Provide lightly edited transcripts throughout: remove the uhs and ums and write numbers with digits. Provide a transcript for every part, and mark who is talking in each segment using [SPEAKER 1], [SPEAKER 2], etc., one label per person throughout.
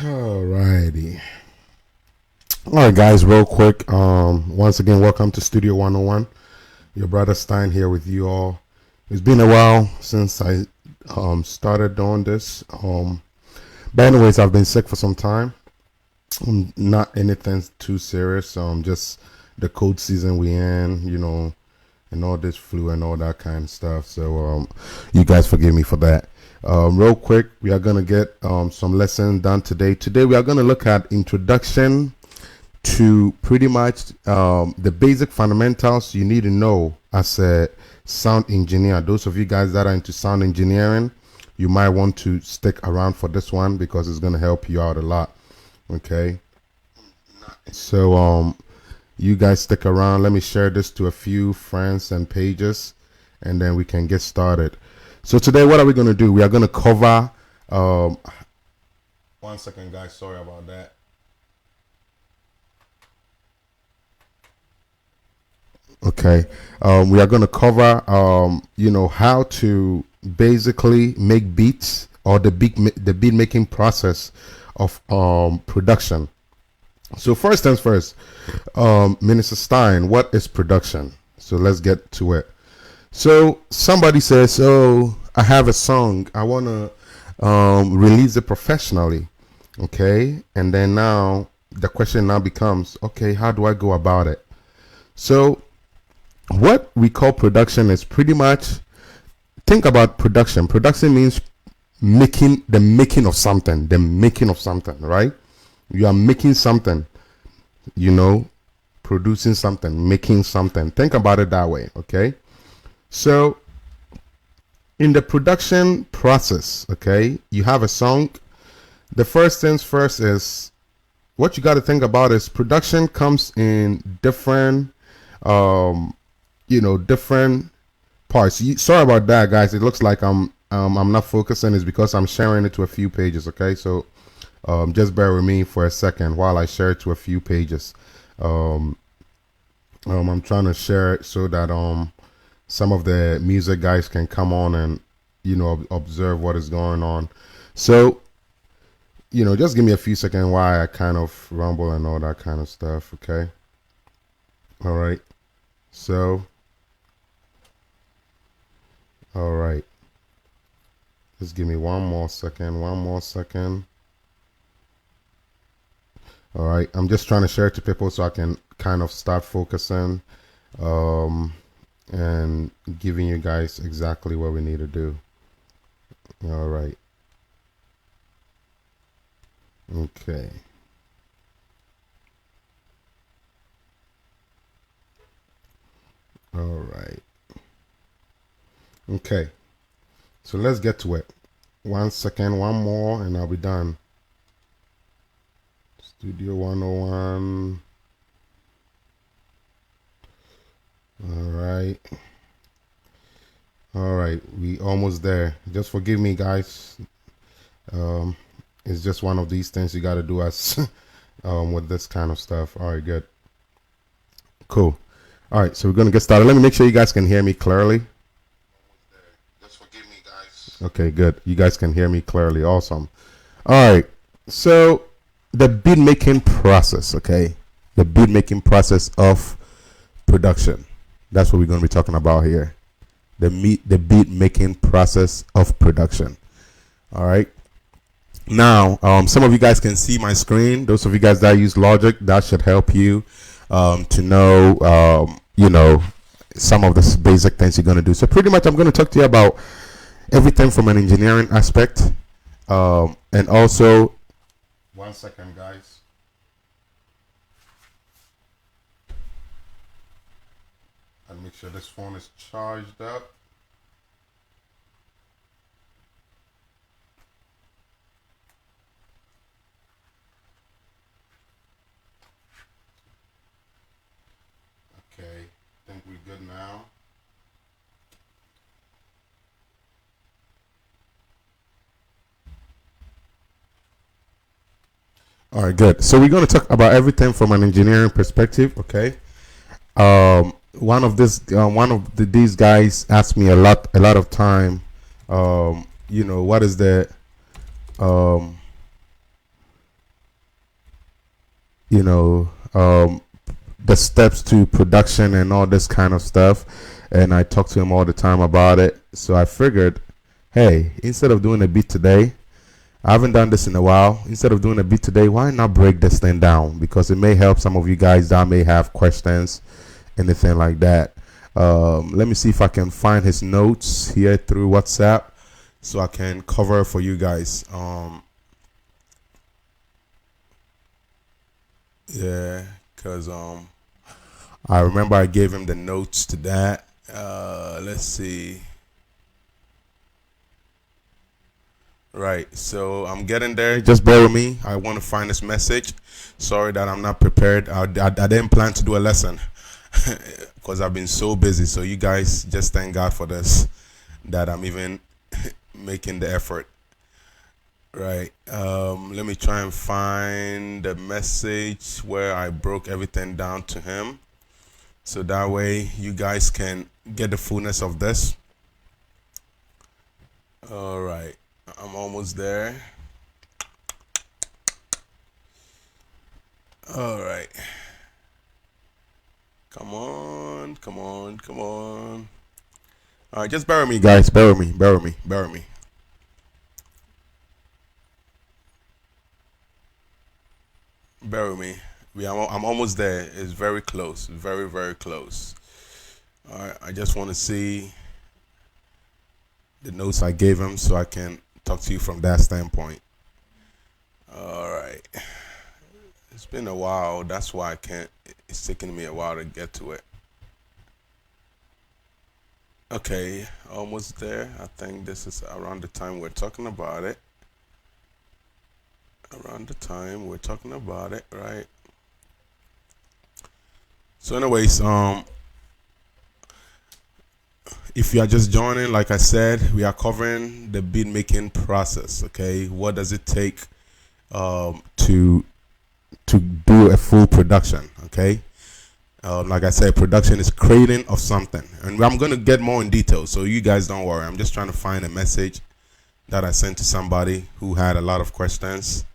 [SPEAKER 1] Alrighty. Alright guys, real quick. Once again, welcome to Studio 101. Your brother Stine here with you all. It's been a while since I started doing this. But anyways, I've been sick for some time. Not anything too serious. Just the cold season we in, and all this flu and all that kind of stuff. So you guys forgive me for that. Real quick, we are going to get some lessons done today. Today we are going to look at introduction to pretty much the basic fundamentals you need to know as a sound engineer. Those of you guys that are into sound engineering, you might want to stick around for this one because it's going to help you out a lot. Okay, so you guys stick around. Let me share this to a few friends and pages, and then we can get started. So today, what are we going to do? We are going to cover 1 second, guys, sorry about that. Okay, we are going to cover how to basically make beats, or the beat making process of production. So first things first, Minister Stine, what is production? So let's get to it. So somebody says, oh, I have a song, I want to release it professionally. Okay, and then now the question now becomes, okay, how do I go about it? So what we call production is pretty much, think about production. Production means the making of something, right? You are making something, producing something, making something. Think about it that way. Okay, so in the production process, okay, you have a song. The first things first is, what you got to think about is production comes in different different parts. Sorry about that, guys. It looks like I'm not focusing. It's because I'm sharing it to a few pages. Okay, so just bear with me for a second while I share it to a few pages. I'm trying to share it so that some of the music guys can come on and observe what is going on. So just give me a few seconds while I kind of rumble and all that kind of stuff. Okay, all right. So all right, just give me one more second. All right, I'm just trying to share it to people so I can kind of start focusing and giving you guys exactly what we need to do. All right. Okay. All right. Okay. So let's get to it. 1 second, one more, and I'll be done. Studio 101. All right, we almost there. Just forgive me, guys. It's just one of these things you got to do as with this kind of stuff. All right, good. Cool. All right, so we're going to get started. Let me make sure you guys can hear me clearly. Just forgive me, guys. Okay, good. You guys can hear me clearly. Awesome. All right, so the beat making process, okay? The beat making process of production. That's what we're going to be talking about here. The beat making process of production. All right. Now, some of you guys can see my screen. Those of you guys that use Logic, that should help you to know, some of the basic things you're going to do. So pretty much I'm going to talk to you about everything from an engineering aspect, and also 1 second, guys. And make sure this phone is charged up. Okay, I think we're good now. All right, good. So we're going to talk about everything from an engineering perspective. Okay. One of these guys asked me a lot of time. What is the you know, the steps to production and all this kind of stuff. And I talk to him all the time about it. So I figured, hey, instead of doing a beat today, I haven't done this in a while. Instead of doing a beat today, why not break this thing down? Because it may help some of you guys that may have questions, anything like that. Let me see if I can find his notes here through WhatsApp so I can cover for you guys. Yeah, because I remember I gave him the notes to that. Let's see. Right, so I'm getting there. Just bear with me. I want to find this message. Sorry that I'm not prepared. I didn't plan to do a lesson because I've been so busy. So you guys just thank God for this, that I'm even making the effort. Right. Let me try and find the message where I broke everything down to him, so that way you guys can get the fullness of this. All right. I'm almost there. All right. Come on, come on, come on. All right, just bear with me, guys. Bear with me, bear with me, bear with me. Bear with me. I'm almost there. It's very close. Very, very close. All right, I just want to see the notes I gave him so I can talk to you from that standpoint. All right. It's been a while. That's why I can't. It's taking me a while to get to it. Okay, almost there. I think this is around the time we're talking about it. Around the time we're talking about it, right? So anyways, if you are just joining, like I said, we are covering the beat making process. Okay, what does it take to do a full production? Okay, like I said, production is creating of something, and I'm going to get more in detail, so you guys don't worry. I'm just trying to find a message that I sent to somebody who had a lot of questions,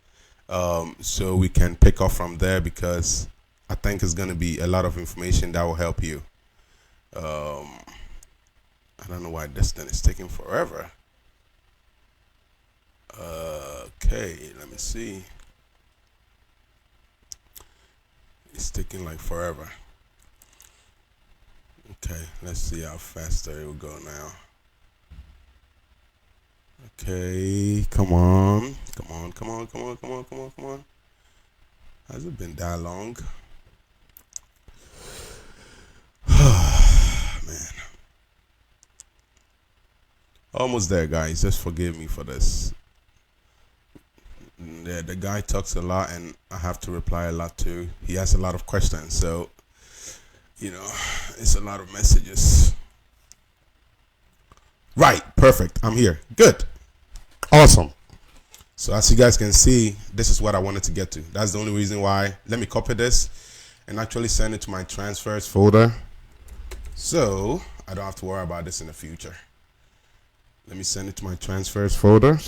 [SPEAKER 1] so we can pick up from there, because I think it's going to be a lot of information that will help you. I don't know why this thing is taking forever. Okay, let me see. It's taking like forever. Okay, let's see how faster it will go now. Okay, come on. Come on, come on, come on, come on, come on, come on. Has it been that long? Man. Almost there, guys. Just forgive me for this. Yeah, the guy talks a lot and I have to reply a lot too. He has a lot of questions, so you know, it's a lot of messages. Right, perfect. I'm here. Good. Awesome. So as you guys can see, this is what I wanted to get to. That's the only reason why. Let me copy this and actually send it to my transfers folder, so I don't have to worry about this in the future. Let me send it to my transfers folder,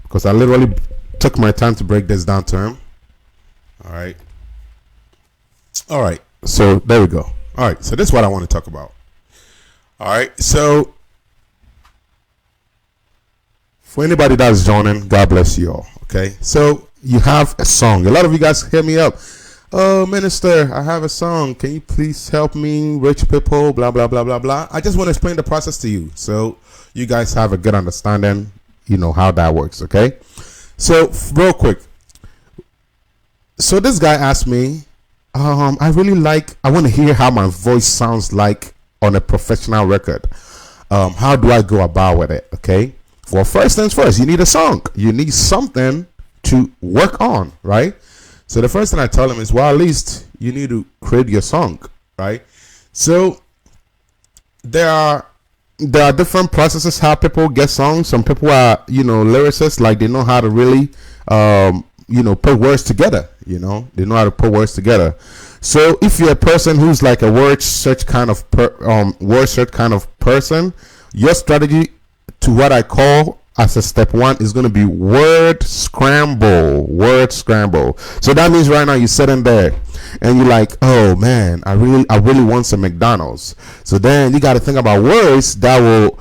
[SPEAKER 1] because I literally took my time to break this down to him. All right. All right. So there we go. All right. So this is what I want to talk about. All right. So for anybody that's joining, God bless you all. Okay. So you have a song. A lot of you guys hit me up. Oh, minister, I have a song. Can you please help me? Rich people, blah, blah, blah, blah, blah. I just want to explain the process to you, so you guys have a good understanding, you know, how that works. Okay. So real quick. So this guy asked me, I want to hear how my voice sounds like on a professional record. How do I go about with it? Okay. Well, first things first, you need a song. You need something to work on, right? So the first thing I tell him is, well, at least you need to create your song, right? So there are different processes how people get songs. Some people are, you know, lyricists, like they know how to really, you know, put words together. You know, they know how to put words together. So if you're a person who's like a word search kind of person, your strategy to what I call as a step one is going to be word scramble. Word scramble. So that means right now you're sitting there and you're like, oh man, I really want some McDonald's. So then you got to think about words that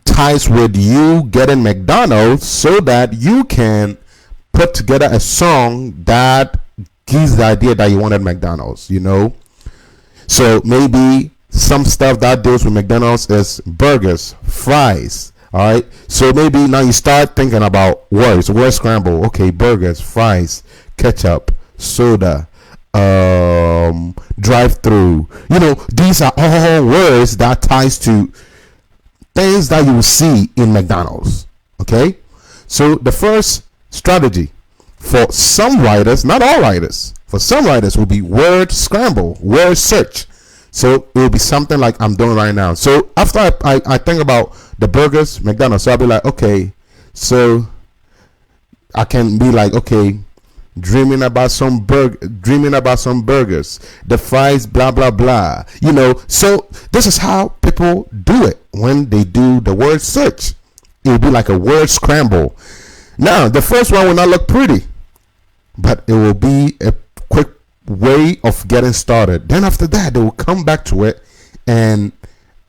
[SPEAKER 1] ties with you getting McDonald's, so that you can put together a song that gives the idea that you wanted McDonald's, So maybe some stuff that deals with McDonald's is burgers, fries. All right. So maybe now you start thinking about words, word scramble. Okay, burgers, fries, ketchup, soda, drive-through. These are all words that ties to things that you will see in McDonald's. Okay. So the first strategy for some writers, not all writers, for some writers will be word scramble, word search. So it will be something like I'm doing right now. So after I think about the burgers, McDonald's, so I'll be like, okay, so I can be like, okay, dreaming about some burgers, the fries, blah blah blah. So this is how people do it when they do the word search. It will be like a word scramble. Now the first one will not look pretty, but it will be a quick way of getting started. Then after that, they will come back to it and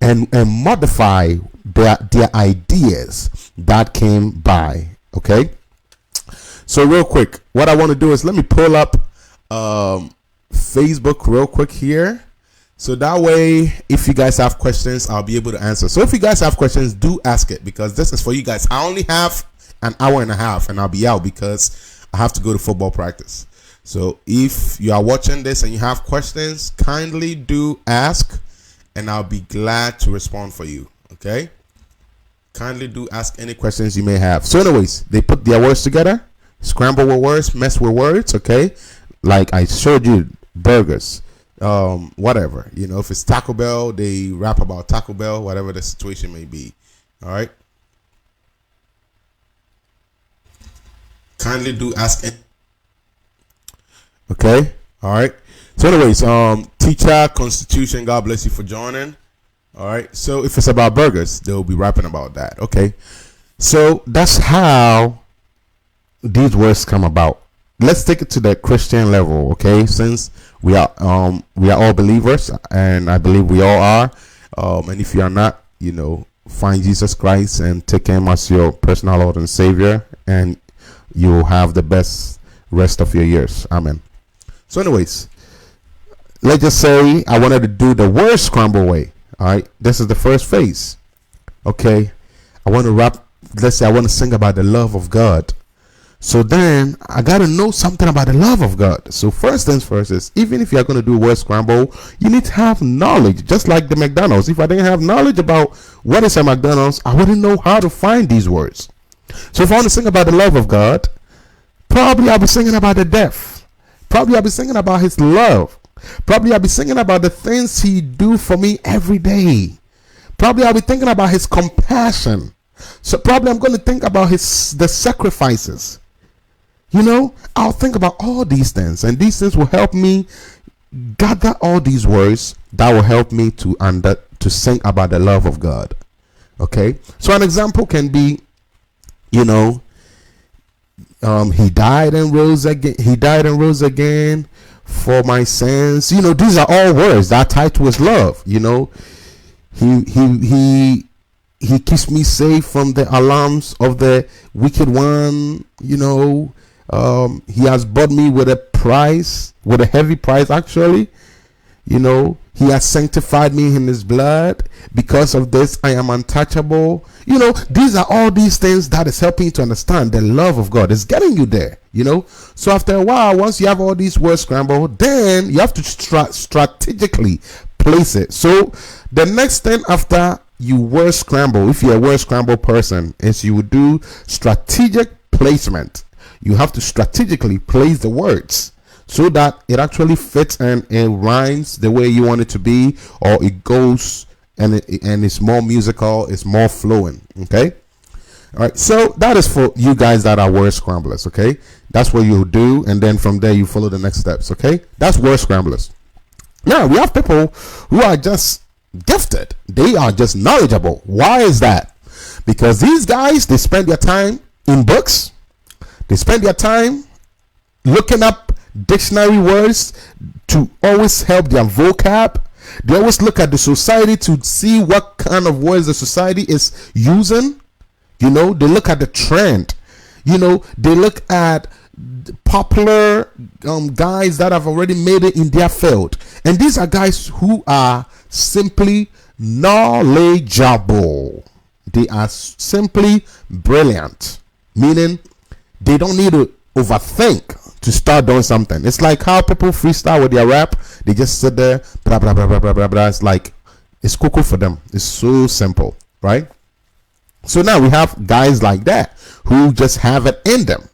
[SPEAKER 1] modify their ideas that came by. Okay. So real quick, what I want to do is let me pull up Facebook real quick here. So that way, if you guys have questions, I'll be able to answer. So if you guys have questions, do ask it, because this is for you guys. I only have an hour and a half and I'll be out because I have to go to football practice. So if you are watching this and you have questions, kindly do ask and I'll be glad to respond for you. Okay? Kindly do ask any questions you may have. So anyways, they put their words together, scramble with words, mess with words. Okay? Like I showed you, burgers, whatever. If it's Taco Bell, they rap about Taco Bell, whatever the situation may be. All right? Kindly do ask any. Okay. All right. So anyways, teacher Constitution, God bless you for joining. All right. So if it's about burgers, they'll be rapping about that. Okay. So that's how these words come about. Let's take it to the Christian level. Okay. Since we are all believers, and I believe we all are. And if you are not, find Jesus Christ and take him as your personal Lord and Savior, and you'll have the best rest of your years. Amen. So anyways, let's just say I wanted to do the word scramble way. All right. This is the first phase. Okay. I want to rap. Let's say I want to sing about the love of God. So then I got to know something about the love of God. So first things first is, even if you're going to do word scramble, you need to have knowledge, just like the McDonald's. If I didn't have knowledge about what is a McDonald's, I wouldn't know how to find these words. So if I want to sing about the love of God, probably I'll be singing about the death. Probably I'll be singing about his love. Probably I'll be singing about the things he do for me every day. Probably I'll be thinking about his compassion. So probably I'm going to think about the sacrifices. I'll think about all these things, and these things will help me gather all these words that will help me to sing about the love of God. Okay. So an example can be, he died and rose again. He died and rose again for my sins. These are all words that tie to his love. He keeps me safe from the alarms of the wicked one. He has bought me with a price, with a heavy price, actually. He has sanctified me in his blood. Because of this, I am untouchable. These are all these things that is helping you to understand the love of God. It's getting you there, So after a while, once you have all these words scrambled, then you have to strategically place it. So the next thing after you word scramble, if you're a word scramble person, is you would do strategic placement. You have to strategically place the words so that it actually fits and it rhymes the way you want it to be, or it goes and it's more musical, it's more flowing. Okay. All right. So that is for you guys that are word scramblers. Okay. That's what you do. And then from there, you follow the next steps. Okay. That's word scramblers. Now we have people who are just gifted. They are just knowledgeable. Why is that? Because these guys, they spend their time in books, they spend their time looking up dictionary words to always help their vocab. They always look at the society to see what kind of words the society is using. They look at the trend. They look at popular guys that have already made it in their field. And these are guys who are simply knowledgeable. They are simply brilliant, meaning they don't need to overthink to start doing something. It's like how people freestyle with their rap. They just sit there, blah blah blah blah blah blah blah. It's like it's cool for them. It's so simple, right? So now we have guys like that who just have it in them,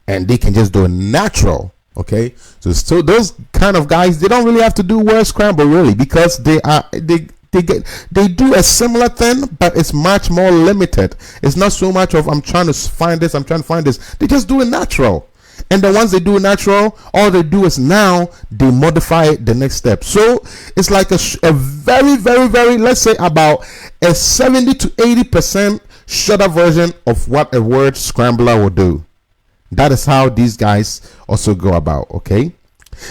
[SPEAKER 1] and they can just do it natural. Okay, so those kind of guys, they don't really have to do word scramble really, because they do a similar thing, but it's much more limited. It's not so much of I'm trying to find this. They just do it natural. And then once they do it natural, all they do is now they modify the next step. So it's like a very, very, very, let's say about a 70 to 80% shorter version of what a word scrambler will do. That is how these guys also go about, okay?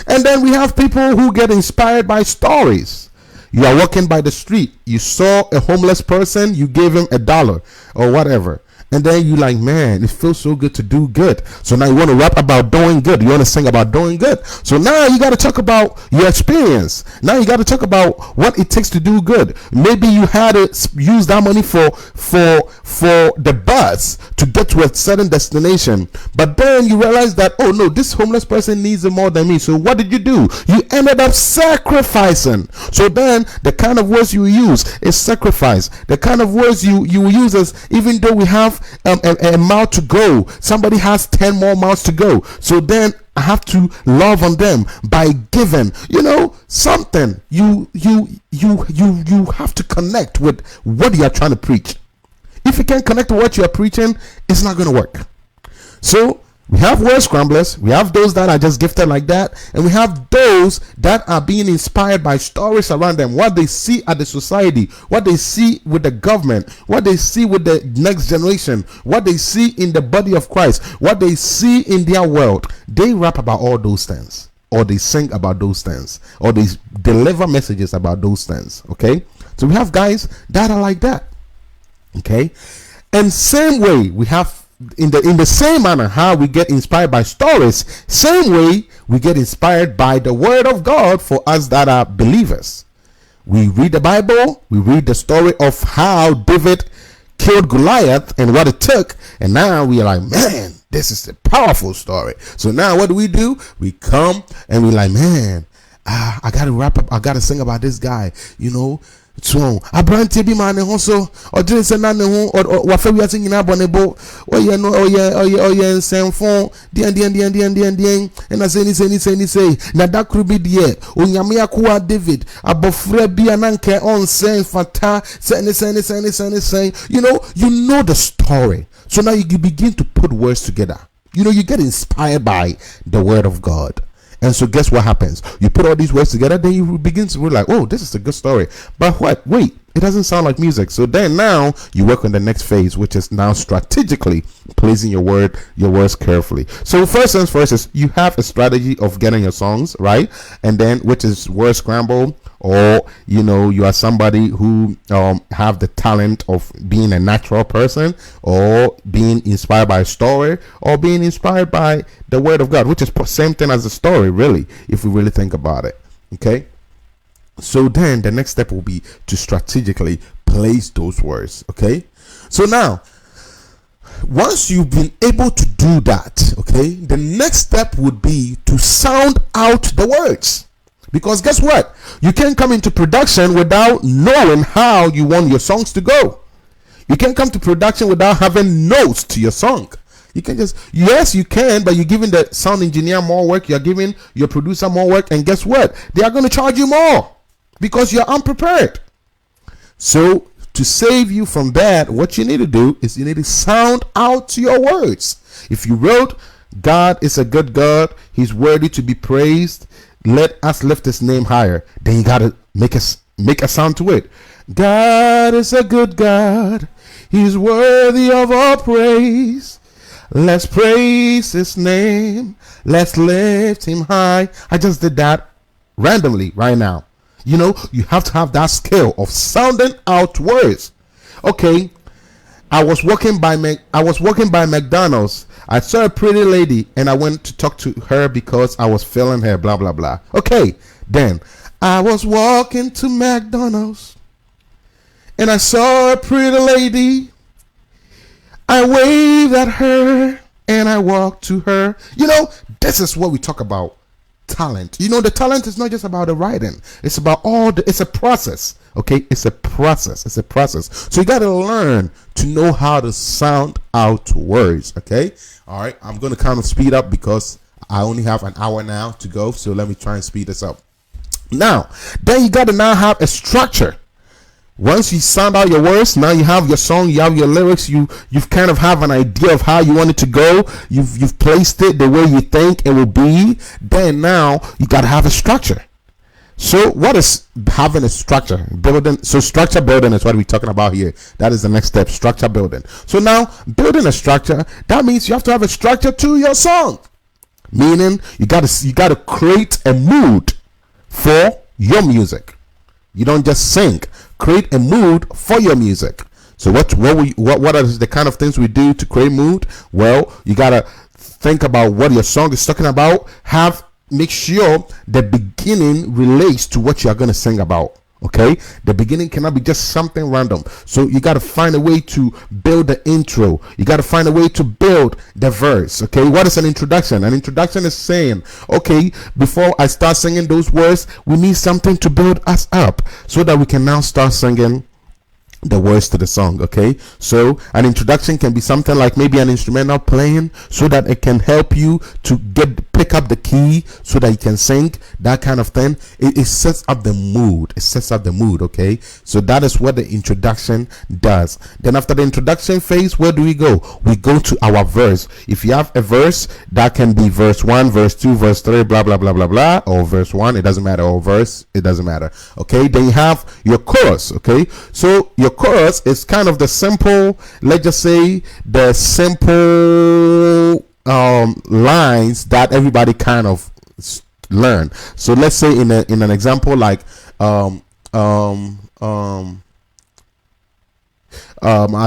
[SPEAKER 1] And then we have people who get inspired by stories. You are walking by the street, you saw a homeless person, you gave him $1 or whatever. And then you like, man, it feels so good to do good. So now you want to rap about doing good. You want to sing about doing good. So now you got to talk about your experience. Now you got to talk about what it takes to do good. Maybe you had to use that money for the bus to get to a certain destination. But then you realize that, oh no, this homeless person needs it more than me. So what did you do? You ended up sacrificing. So then the kind of words you use is sacrifice. The kind of words you use is, even though we have a mile to go, somebody has 10 more miles to go, so then I have to love on them by giving something. You have to connect with what you are trying to preach. If you can't connect to what you are preaching, it's not going to work. So we have word scramblers, we have those that are just gifted like that, and we have those that are being inspired by stories around them, what they see at the society, what they see with the government, what they see with the next generation, what they see in the body of Christ, what they see in their world. They rap about all those things, or they sing about those things, or they deliver messages about those things. Okay, so we have guys that are like that. Okay, and same way we have in the same manner how we get inspired by stories, same way we get inspired by the word of God for us that are believers. We read the Bible, we read the story of how David killed Goliath and what it took, and now we are like, man, this is a powerful story. So now what do? We come and we like, man, I gotta wrap up, I gotta sing about this guy, so abrante bi man ho so odin se na ne ho wa fa wi atin nyina bonebo oye no oye nsenfo dien and I say na da kru bi de onyame akoa David abofra bi ananke on sen fata say you know the story. So now you begin to put words together. You get inspired by the word of God. And so guess what happens? You put all these words together, then you begin to realize, oh, this is a good story. But wait, it doesn't sound like music. So then now you work on the next phase, which is now strategically placing your words carefully. So first things first is you have a strategy of getting your songs right, and then which is word scramble, or you are somebody who have the talent of being a natural person, or being inspired by a story, or being inspired by the word of God, which is the same thing as a story, really, if we really think about it. Okay, so then the next step will be to strategically place those words. Okay, so now once you've been able to do that, okay, the next step would be to sound out the words. Because guess what? You can't come into production without knowing how you want your songs to go. You can't come to production without having notes to your song. You can yes, you can, but you're giving the sound engineer more work, you're giving your producer more work, and guess what? They are going to charge you more because you're unprepared. So to save you from that, what you need to do is you need to sound out your words. If you wrote, God is a good God, He's worthy to be praised, let us lift His name higher, then you gotta make a sound to it. God is a good God, He's worthy of all praise. Let's praise his name. Let's lift him high. I just did that randomly right now. You know, you have to have that skill of sounding out words. Okay, I was walking by McDonald's. I saw a pretty lady and I went to talk to her because I was feeling her, blah blah blah. Okay, then I was walking to McDonald's and I saw a pretty lady. I waved at her and I walked to her. You know, this is what we talk about. Talent. You know, the talent is not just about the writing. It's about it's a process. Okay, it's a process. So you got to learn to know how to sound out words. Okay, all right. I'm going to kind of speed up because I only have an hour now to go. So let me try and speed this up. Now, then you got to now have a structure. Once you sound out your words, now you have your song, you have your lyrics, you've kind of have an idea of how you want it to go. You've placed it the way you think it will be. Then now you got to have a structure. So what is having a structure? Building. So structure building is what we're talking about here. That is the next step, structure building. So now building a structure, that means you have to have a structure to your song. Meaning you got to create a mood for your music. You don't just sing. Create a mood for your music. So what are the kind of things we do to create mood? Well, you gotta think about what your song is talking about. Make sure the beginning relates to what you are gonna sing about. Okay, the beginning cannot be just something random. So you got to find a way to build the intro. You got to find a way to build the verse. Okay, what is an introduction? An introduction is saying, okay, before I start singing those words, we need something to build us up so that we can now start singing the words to the song. Okay, so an introduction can be something like maybe an instrumental playing so that it can help you to pick up the key so that you can sing, that kind of thing. It sets up the mood. Okay, so that is what the introduction does. Then after the introduction phase, where do we go? We go to our verse. If you have a verse, that can be verse 1, verse 2, verse 3, blah blah blah blah blah, or verse 1, it doesn't matter, or verse, it doesn't matter. Okay, then you have your chorus. Okay, so your chorus is kind of the simple, let's just say the simple lines that everybody kind of learn. So let's say in an example like I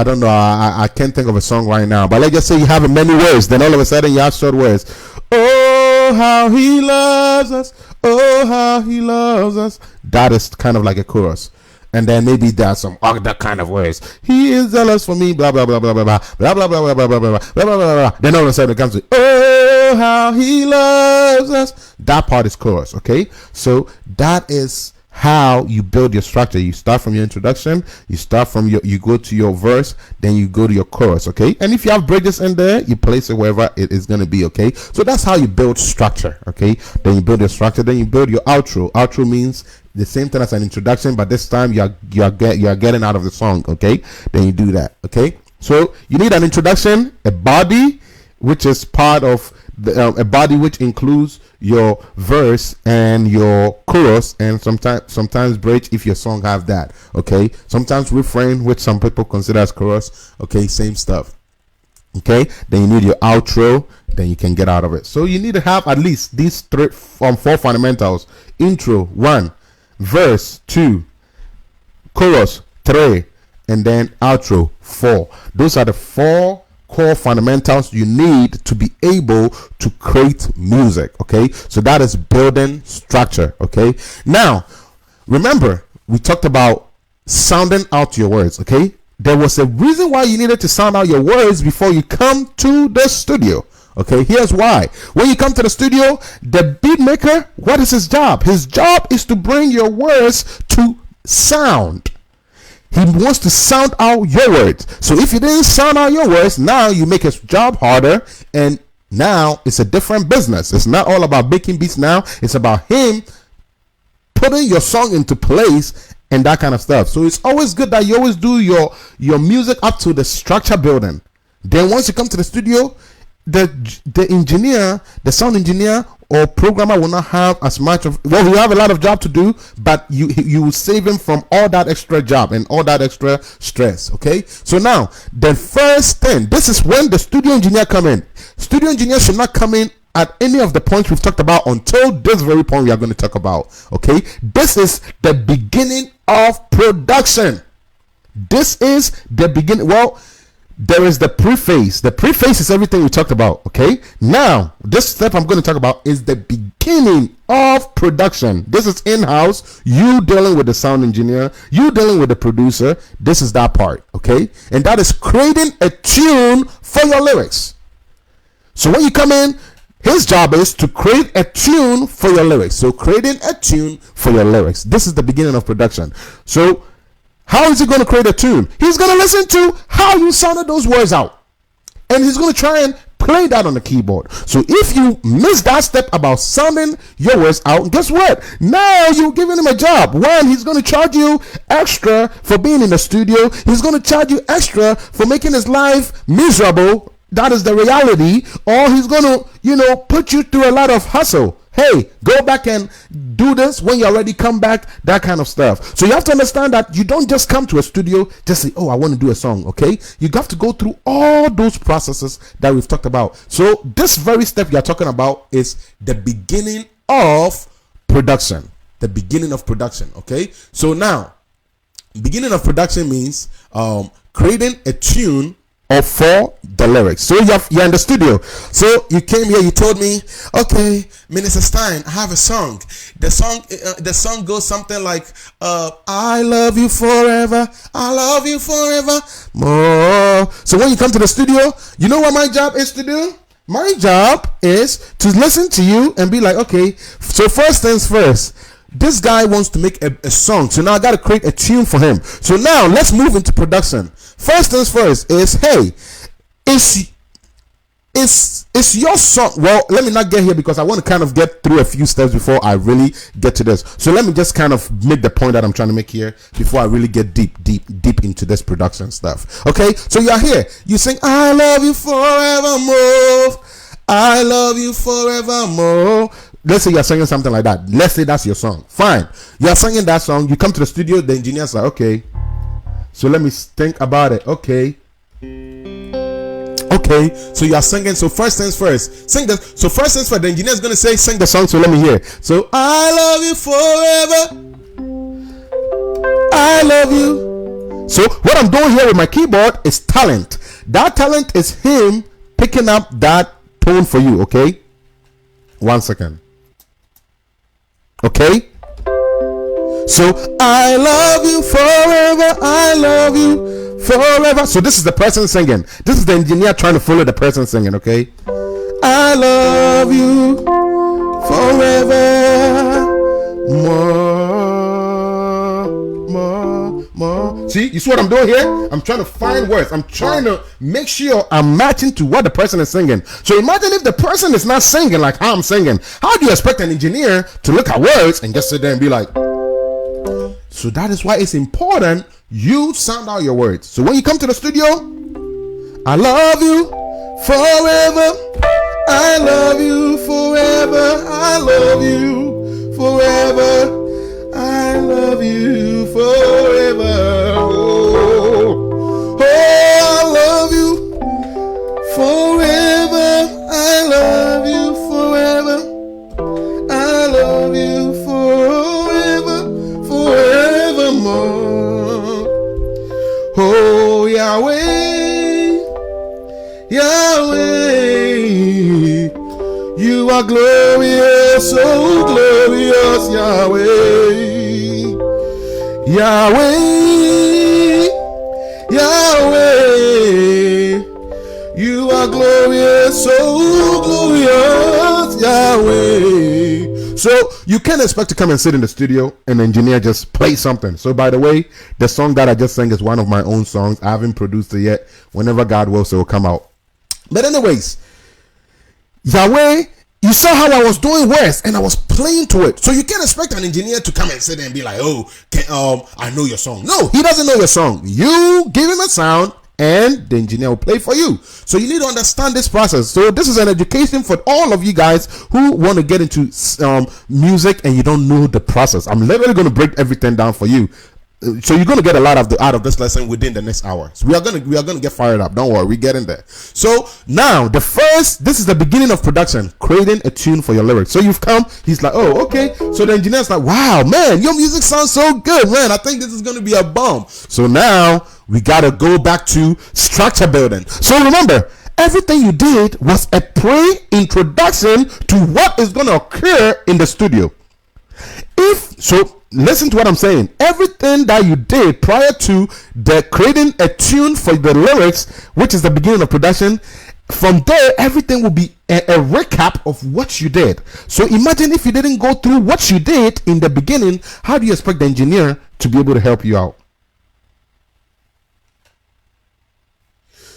[SPEAKER 1] don't know, I can't think of a song right now, but let's just say you have many words, then all of a sudden you have short words. Oh, how he loves us. Oh, how he loves us. That is kind of like a chorus. And then maybe there's some other kind of words. He is jealous for me, blah blah blah blah blah blah blah blah blah blah blah blah blah blah blah blah. Then all of a sudden it comes to oh how he loves us. That part is chorus. Okay, so that is how you build your structure. You start from your introduction, you go to your verse, then you go to your chorus. Okay, and if you have bridges in there, you place it wherever it is going to be. Okay, so that's how you build structure. Okay, then you build your structure, then you build your outro. Outro means the same thing as an introduction, but this time you are getting out of the song. Okay, then you do that. Okay, so you need an introduction, a body, which is part of a body which includes your verse and your chorus, and sometimes bridge if your song have that. Okay, sometimes refrain, which some people consider as chorus. Okay, same stuff. Okay, then you need your outro, then you can get out of it. So you need to have at least these four fundamentals: intro 1, verse 2, chorus 3, and then outro 4. Those are the 4 core fundamentals you need to be able to create music. Okay, so that is building structure. Okay, now remember we talked about sounding out your words. Okay, there was a reason why you needed to sound out your words before you come to the studio. Okay, here's why. When you come to the studio, the beat maker, what is his job? His job is to bring your words to sound. He wants to sound out your words. So if you didn't sound out your words, now you make his job harder, and now it's a different business. It's not all about making beats now. It's about him putting your song into place and that kind of stuff. So it's always good that you always do your music up to the structure building. Then once you come to the studio, the engineer, the sound engineer or programmer will not have as much of, well, you have a lot of job to do, but you will save him from all that extra job and all that extra stress. Okay, so now the first thing, this is when the studio engineer come in. Studio engineer should not come in at any of the points we've talked about until this very point we are going to talk about. Okay, this is the beginning of production. This is the beginning. Well, there is the preface. The preface is everything we talked about. Okay, now this step I'm going to talk about is the beginning of production. This is in-house, you dealing with the sound engineer, you dealing with the producer. This is that part. Okay, and that is creating a tune for your lyrics. So when you come in, his job is to create a tune for your lyrics. So creating a tune for your lyrics, this is the beginning of production. So how is he going to create a tune? He's going to listen to how you sounded those words out, and he's going to try and play that on the keyboard. So if you miss that step about sounding your words out, guess what? Now you're giving him a job. One, he's going to charge you extra for being in the studio. He's going to charge you extra for making his life miserable. That is the reality. Or he's going to, put you through a lot of hustle. Hey, go back and do this when you already come back, that kind of stuff. So you have to understand that you don't just come to a studio, just say, oh, I want to do a song, okay? You have to go through all those processes that we've talked about. So this very step you're talking about is the beginning of production. The beginning of production, okay? So now, beginning of production means creating a tune or for the lyrics. So you're in the studio. So you came here, you told me, okay, Minister Stine, I have a song. The song goes something like, I love you forever, I love you forever more. So when you come to the studio, you know what my job is to do? My job is to listen to you and be like, okay, so first things first, this guy wants to make a song. So now I got to create a tune for him. So now let's move into production. First things first is, hey, is your song, well, let me not get here because I want to kind of get through a few steps before I really get to this. So let me just kind of make the point that I'm trying to make here before I really get deep into this production stuff. Okay, so you're here, you sing, I love you forevermore, I love you forevermore. Let's say you're singing something like that. Let's say that's your song. Fine. You're singing that song. You come to the studio. The engineer's like, okay. So let me think about it. Okay. So you're singing. So first things first. Sing this. So first things first. The engineer's going to say, sing the song. So let me hear. So I love you forever. I love you. So what I'm doing here with my keyboard is talent. That talent is him picking up that tone for you. Okay. 1 second. Okay, so I love you forever, I love you forever. So this is the person singing. This is the engineer trying to follow the person singing. Okay, I love you forever more. See, you see what I'm doing here? I'm trying to find words. I'm trying to make sure I'm matching to what the person is singing. So imagine if the person is not singing like how I'm singing. How do you expect an engineer to look at words and just sit there and be like, so that is why it's important you sound out your words. So when you come to the studio, I love you forever, I love you forever, I love you forever, I love you forever. Oh, I love you forever. I love you forever. I love you forever, forevermore. Oh, Yahweh, Yahweh, you are glorious, so glorious, Yahweh. Yahweh, Yahweh, you are glorious, so glorious, Yahweh. So you can't expect to come and sit in the studio and the engineer just play something. So by the way, the song that I just sang is one of my own songs. I haven't produced it yet. Whenever God wills, it will come out. But anyways, Yahweh, you saw how I was doing words and I was playing to it. So you can't expect an engineer to come and sit there and be like, oh, I know your song. No, he doesn't know your song. You give him a sound and the engineer will play for you. So you need to understand this process. So this is an education for all of you guys who want to get into music and you don't know the process. I'm literally going to break everything down for you. So you're going to get a lot out of this lesson within the next hour. So we are going to get fired up. Don't worry, we're getting there. So now this is the beginning of production, creating a tune for your lyrics. So you've come, he's like, oh, okay. So the engineer's like, wow, man, your music sounds so good, man. I think this is going to be a bomb. So now we got to go back to structure building. So remember, everything you did was a pre-introduction to what is going to occur in the studio. Listen to what I'm saying. Everything that you did prior to the creating a tune for the lyrics, which is the beginning of production, from there, everything will be a recap of what you did. So imagine if you didn't go through what you did in the beginning, how do you expect the engineer to be able to help you out?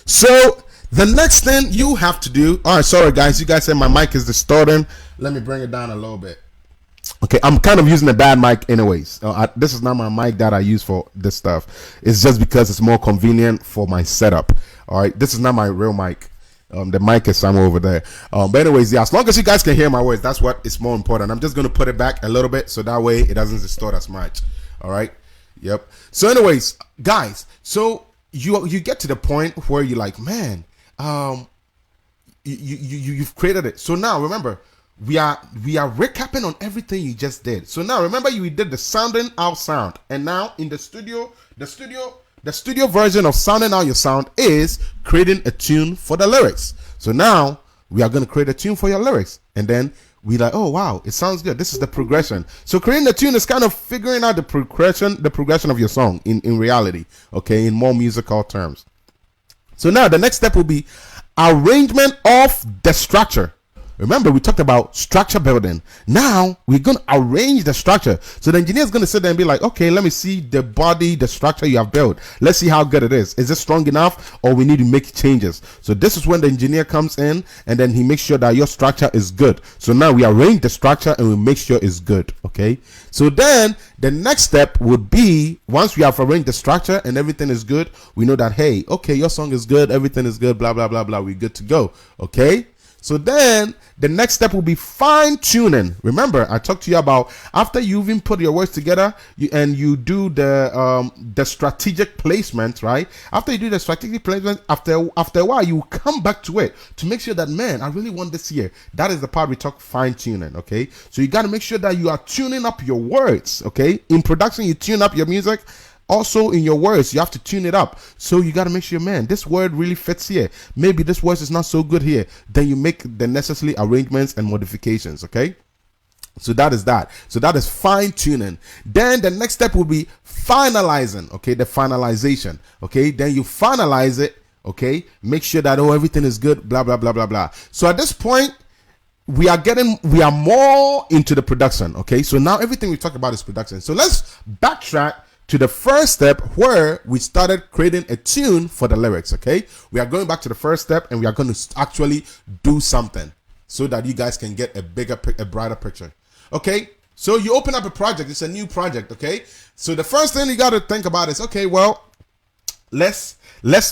[SPEAKER 1] So the next thing you have to do, all right, sorry guys, you guys said my mic is distorting. Let me bring it down a little bit. Okay, I'm kind of using a bad mic anyways. This is not my mic that I use for this stuff. It's just because it's more convenient for my setup. All right, this is not my real mic. The mic is somewhere over there. But anyways, yeah, as long as you guys can hear my words, that's what is more important. I'm just going to put it back a little bit so that way it doesn't distort as much. All right, yep. So anyways, guys, so you get to the point where you're like, man, you've created it. So now remember, we are recapping on everything you just did. So now remember, you did the sounding out sound, and now in the studio version of sounding out your sound is creating a tune for the lyrics. So now we are going to create a tune for your lyrics, and then we like, oh wow, it sounds good. This is the progression. So creating a tune is kind of figuring out the progression of your song in reality, okay, in more musical terms. So now the next step will be arrangement of the structure. Remember, we talked about structure building. Now we're going to arrange the structure. So the engineer is going to sit there and be like, okay, let me see the structure you have built. Let's see how good it is. Is it strong enough, or we need to make changes? So this is when the engineer comes in and then he makes sure that your structure is good. So now we arrange the structure and we make sure it's good. Okay. So then the next step would be, once we have arranged the structure and everything is good, we know that, hey, okay, your song is good. Everything is good. Blah, blah, blah, blah. We're good to go. Okay. So then the next step will be fine tuning. Remember, I talked to you about after you've even put your words together and you do the strategic placement, right? After you do the strategic placement, after a while, you come back to it to make sure that, man, I really want this here. That is the part we talk fine tuning, okay? So you got to make sure that you are tuning up your words, okay? In production, you tune up your music. Also in your words, you have to tune it up. So you got to make sure, man, this word really fits here. Maybe this word is not so good here. Then you make the necessary arrangements and modifications, okay? So that is that. So that is fine tuning. Then the next step will be finalizing, okay? The finalization, okay? Then you finalize it, okay? Make sure that, oh, everything is good, blah, blah, blah, blah, blah. So at this point, we are more into the production, okay? So now everything we talk about is production. So let's backtrack to the first step where we started creating a tune for the lyrics, okay? We are going back to the first step and we are going to actually do something so that you guys can get a brighter picture, okay? So you open up a project, it's a new project, okay? So the first thing you got to think about is, okay, well, let's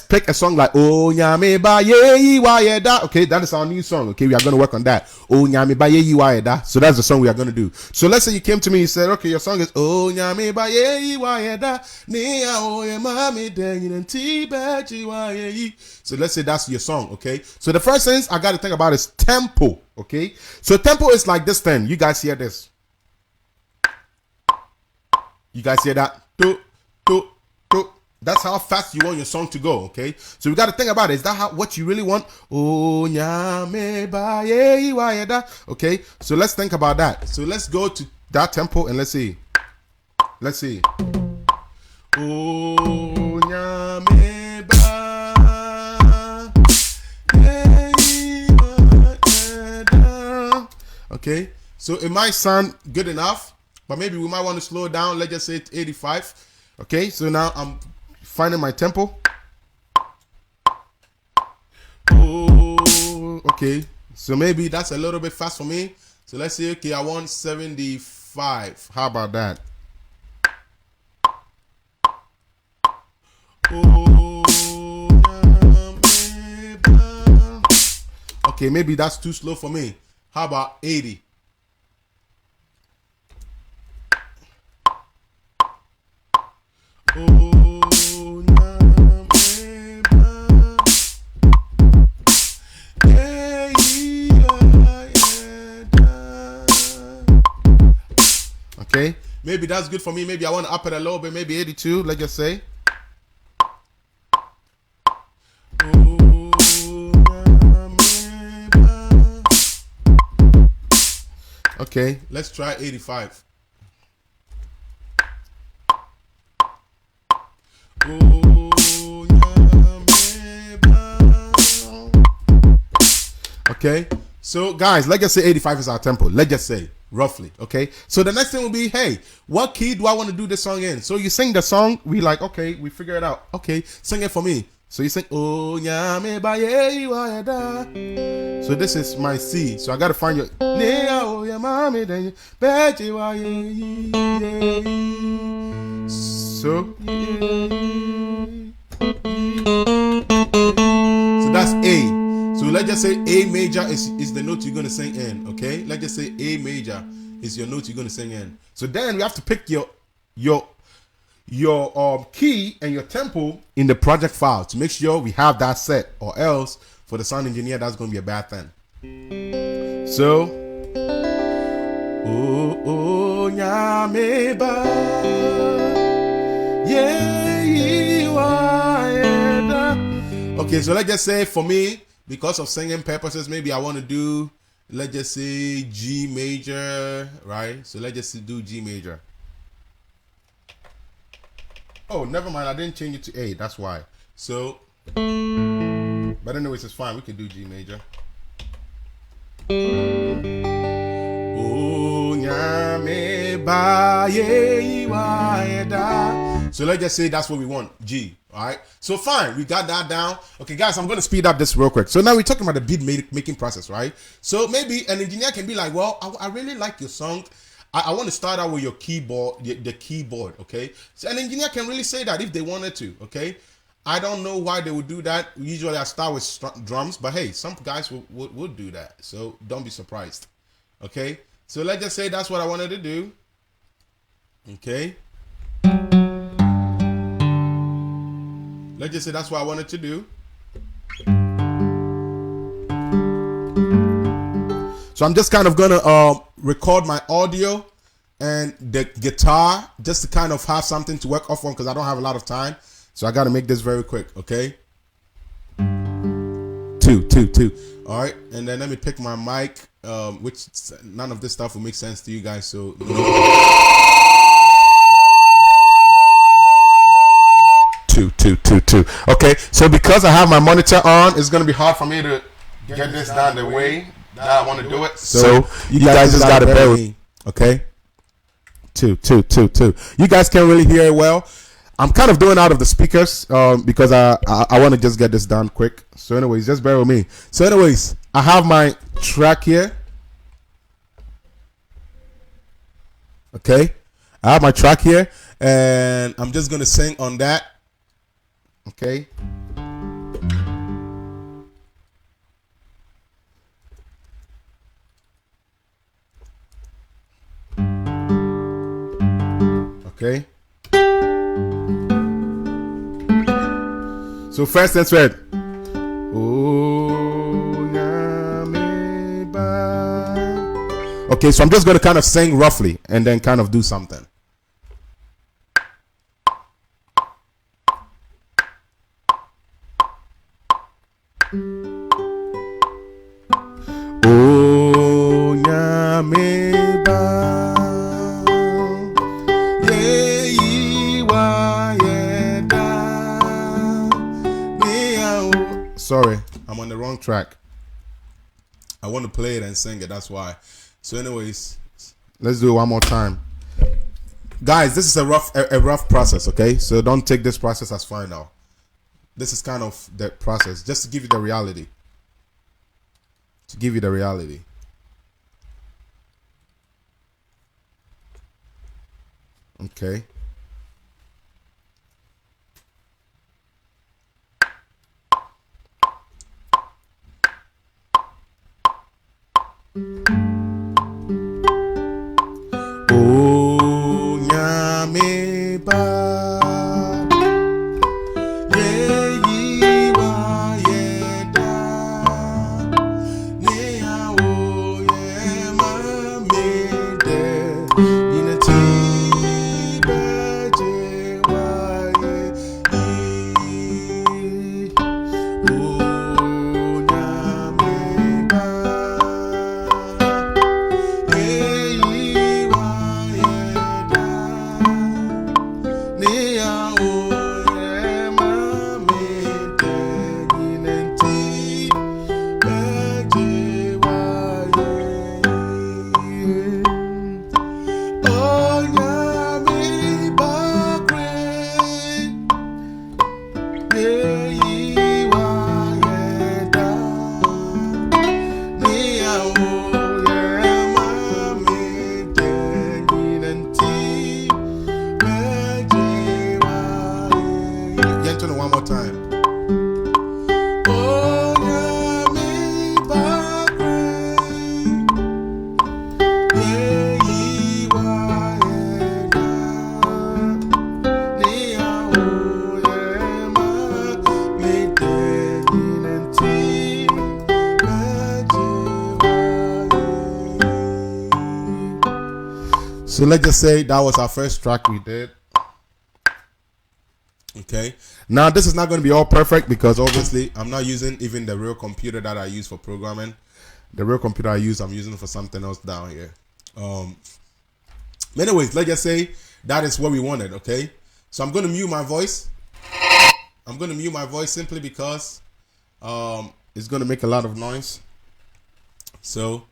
[SPEAKER 1] pick a song like Oh Nyame Ba Ye Wa Da. Okay, that is our new song. Okay, we are going to work on that. Oh Nyame Ba Ye Wa Da. So that's the song we are going to do. So let's say you came to me and said, okay, your song is Oh Nyame Ba Ye Wa Da. So let's say that's your song. Okay, so the first thing I got to think about is tempo. Okay, so tempo is like this thing. You guys hear this? You guys hear that? That's how fast you want your song to go, okay? So we got to think about it. Is that what you really want? Oh, nyame ba ye wa ye da. Okay, so let's think about that. So let's go to that tempo and let's see. Oh, nyame ba ye wa ye da. Okay, so it might sound good enough, but maybe we might want to slow it down. Let's just say 85. Okay, so now I'm finding my tempo. Oh, okay. So maybe that's a little bit fast for me. So let's say, okay, I want 75. How about that? Oh, Okay, maybe that's too slow for me. How about 80? Okay, maybe that's good for me. Maybe I want to up it a little bit, maybe 82, let's just say. Okay, let's try 85. Okay, so guys, let's just say 85 is our tempo. Let's just say roughly. Okay, so the next thing will be, hey, what key do I want to do this song in? So you sing the song, we like, okay, we figure it out. Okay, sing it for me. So you sing, oh nyame ba ye wa da. So this is my C. So I gotta find your so that's A. So let's just say A major is the note you're gonna sing in. Okay, let's just say A major is your note you're gonna sing in. So then we have to pick your key and your tempo in the project file to make sure we have that set, or else for the sound engineer that's going to be a bad thing. So okay, so let's just say for me, because of singing purposes, maybe I want to do, let's just say G major, right? So let's just do G major. Oh, never mind. I didn't change it to A. That's why. So, but anyways, it's fine. We can do G major. So let's just say that's what we want. G. All right. So fine. We got that down. Okay, guys, I'm going to speed up this real quick. So now we're talking about the beat making process, right? So maybe an engineer can be like, well, I really like your song. I want to start out with your keyboard, the keyboard, okay? So an engineer can really say that if they wanted to, okay? I don't know why they would do that. Usually I start with drums, but hey, some guys would do that. So don't be surprised, okay? So let's just say that's what I wanted to do, okay? Let's just say that's what I wanted to do. So I'm just kind of gonna record my audio and the guitar just to kind of have something to work off on, because I don't have a lot of time. So I gotta make this very quick, okay? 2, 2, 2. All right, and then let me pick my mic, which none of this stuff will make sense to you guys. So you know. 2, 2, 2, 2. Okay, so because I have my monitor on, it's gonna be hard for me to get this done the way that I want to do it. So you guys just gotta bear with me, okay? 2, 2, 2, 2. You guys can't really hear it well. I'm kind of doing out of the speakers because I want to just get this done quick. So anyways, just bear with me. So anyways, I have my track here. Okay, I have my track here, and I'm just gonna sing on that. Okay. Okay. So first let's read. Okay, so I'm just going to kind of sing roughly and then kind of do something. Sorry, I'm on the wrong track. I want to play it and sing it, that's why. So anyways, let's do it one more time. Guys, this is a rough process, okay? So don't take this process as final. This is kind of the process, just to give you the reality. To give you the reality. Okay. So let's just say that was our first track we did. Okay, now this is not going to be all perfect because obviously I'm not using even the real computer that I use for programming. The real computer I'm using for something else down here. Anyways, let's just say that is what we wanted. Okay, so I'm going to mute my voice. I'm going to mute my voice simply because it's going to make a lot of noise. So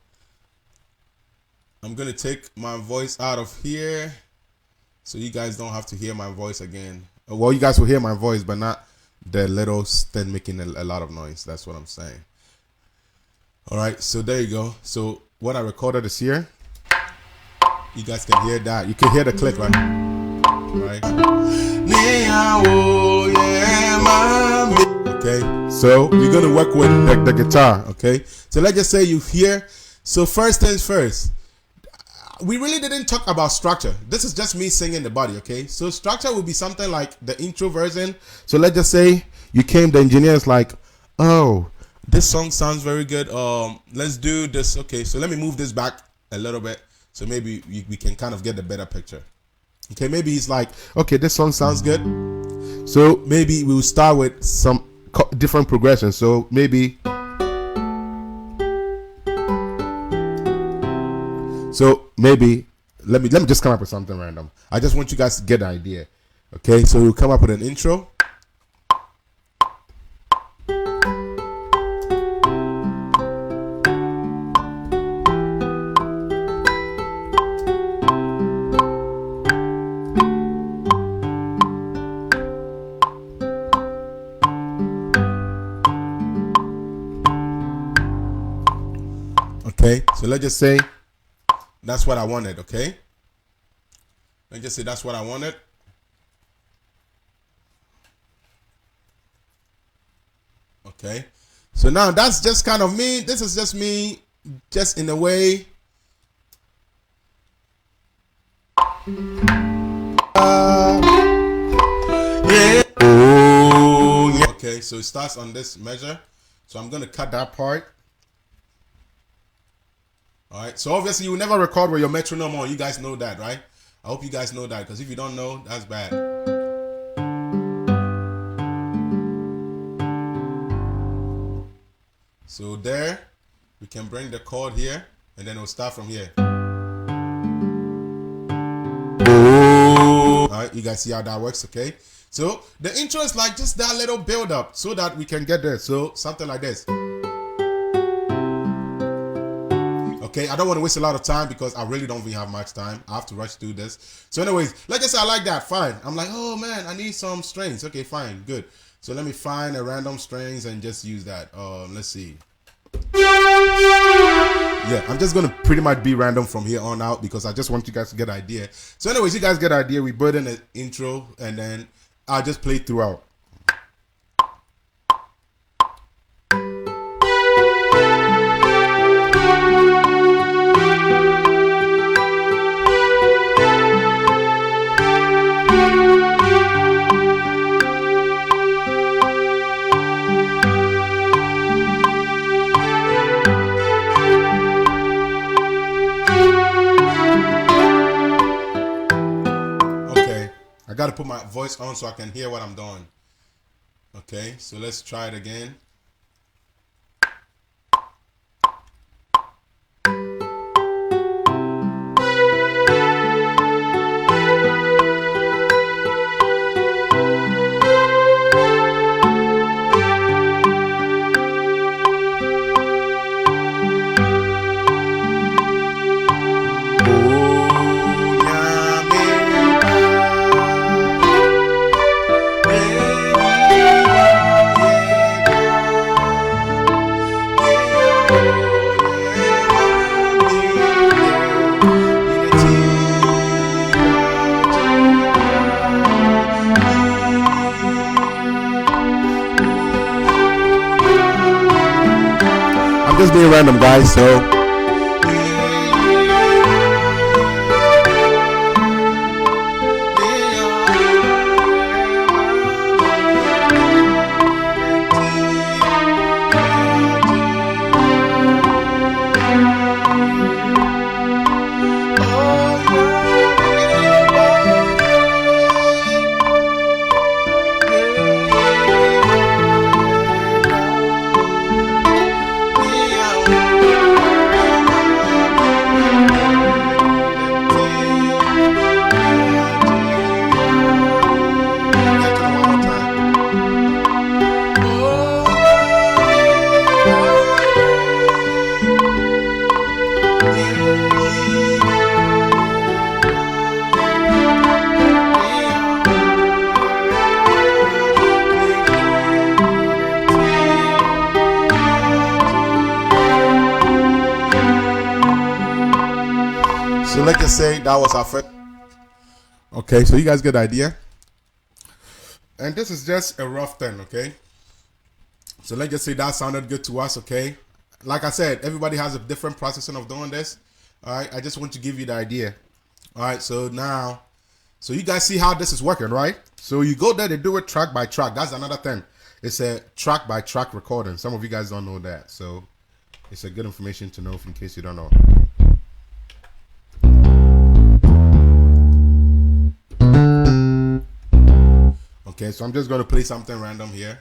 [SPEAKER 1] I'm going to take my voice out of here so you guys don't have to hear my voice again. Well, you guys will hear my voice, but not the little Stine making a lot of noise. That's what I'm saying. All right, so there you go. So what I recorded is here. You guys can hear that. You can hear the click, right? Right. Okay, so we're gonna work with the guitar. Okay, so let's just say you hear. So first things first. We really didn't talk about structure. This is just me singing the body, okay? So structure will be something like the intro version. So let's just say you came, the engineer is like, oh, this song sounds very good. Let's do this. Okay, so let me move this back a little bit so maybe we can kind of get a better picture. Okay, maybe he's like, okay, this song sounds good. So maybe we'll start with some different progressions. So maybe... So maybe let me just come up with something random. I just want you guys to get an idea. Okay, so we'll come up with an intro. Okay, so let's just say that's what I wanted, okay? Let's just say that's what I wanted. Okay. So now that's just kind of me. This is just me, just in a way. Yeah. Oh, yeah. Okay, so it starts on this measure. So I'm going to cut that part. All right, so obviously you will never record with your metronome on. You guys know that, right? I hope you guys know that, because if you don't know, that's bad. So there, we can bring the chord here, and then we'll start from here. All right, you guys see how that works, okay? So the intro is like just that little build up so that we can get there. So something like this. Okay, I don't want to waste a lot of time because I really don't even have much time. I have to rush through this. So anyways, let's just say I like that. Fine. I'm like, oh man, I need some strings. Okay, fine, good. So let me find a random strings and just use that. Let's see. Yeah, I'm just going to pretty much be random from here on out because I just want you guys to get an idea. So anyways, you guys get an idea. We put in an intro and then I'll just play throughout. I got to put my voice on so I can hear what I'm doing. Okay, so let's try it again. Just being random, guys. So
[SPEAKER 2] So let's just say that was our first. Okay, so you guys get the idea.
[SPEAKER 1] And this is just a rough thing, okay?
[SPEAKER 2] So let's just say that sounded good to us, okay? Like I said, everybody has a different processing of doing this. All right, I just want to give you the idea. All right, so now, so you guys see how this is working, right? So you go there to do it track by track. That's another thing. It's a track by track recording. Some of you guys don't know that, so it's a good information to know in case you don't know. Okay, so I'm just going to play something random here.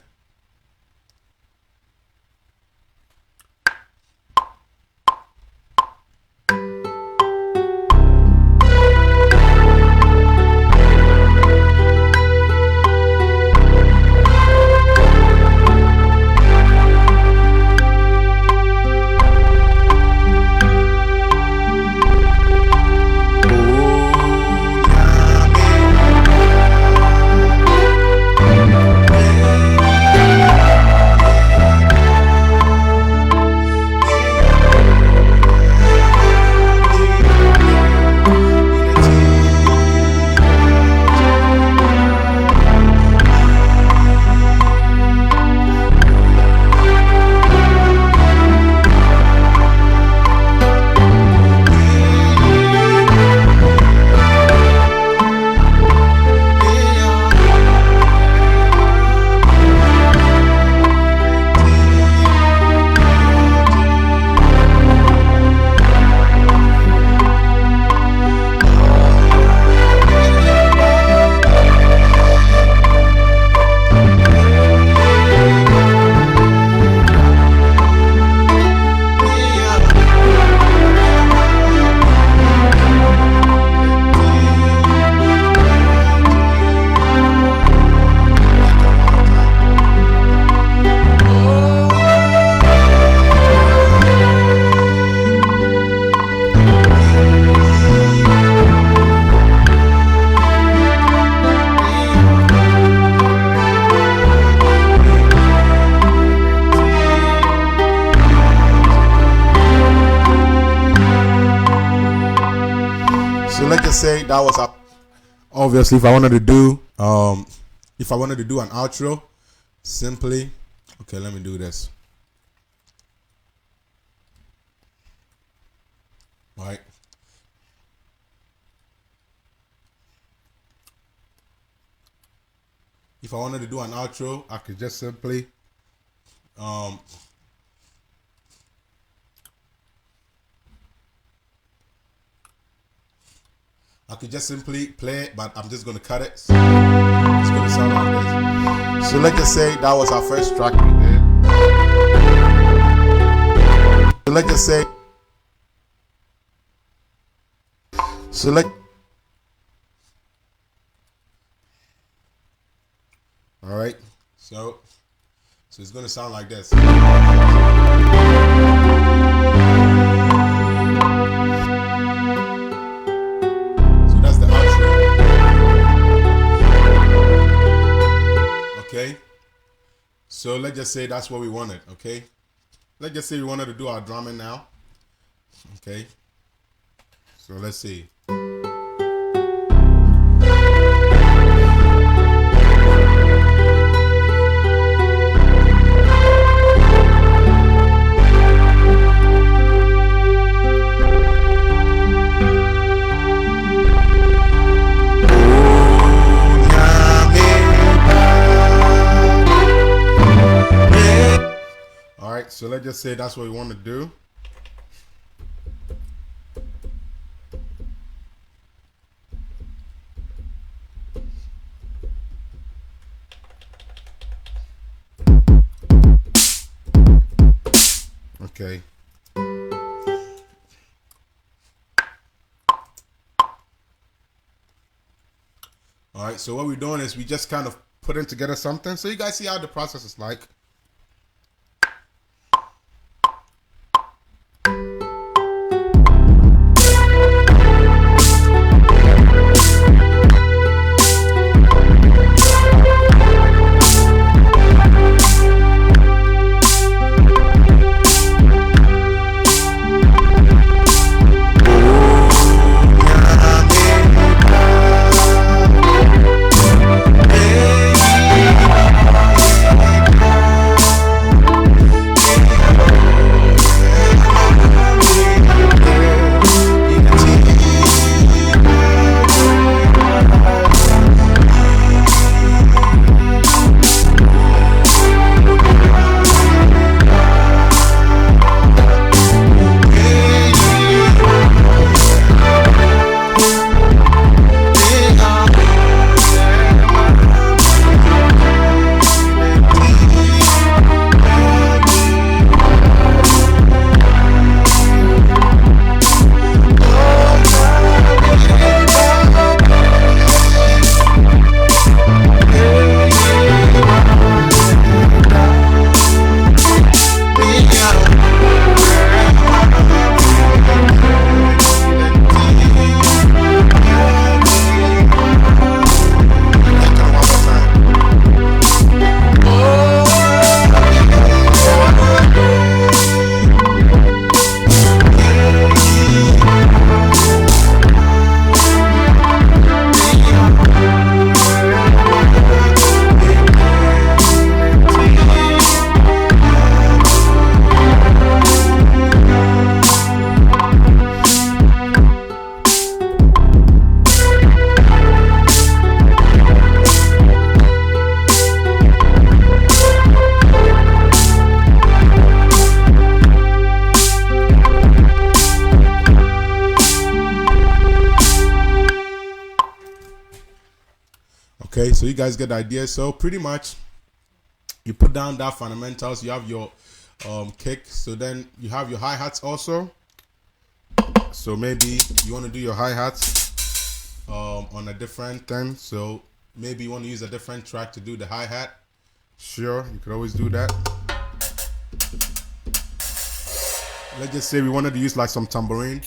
[SPEAKER 2] So let's just say that was up. Obviously, if I wanted to do an outro, simply, okay, let me do this. All right. If I wanted to do an outro, I could just simply play it, but I'm just going to cut it. So it's going to sound like this. So let's just say that was our first track we did. So let's just say. So let. All right. So it's going to sound like this. Okay, so let's just say that's what we wanted. Okay, let's just say we wanted to do our drumming now. Okay, so let's see. So let's just say that's what we want to do. Okay. All right, so what we're doing is we just kind of putting together something. So you guys see how the process is like. Okay, so you guys get the idea. So pretty much you put down that fundamentals, you have your kick, so then you have your hi-hats also. So maybe you want to do your hi-hats on a different thing. So maybe you want to use a different track to do the hi-hat. Sure, you could always do that. Let's just say we wanted to use like some tambourine.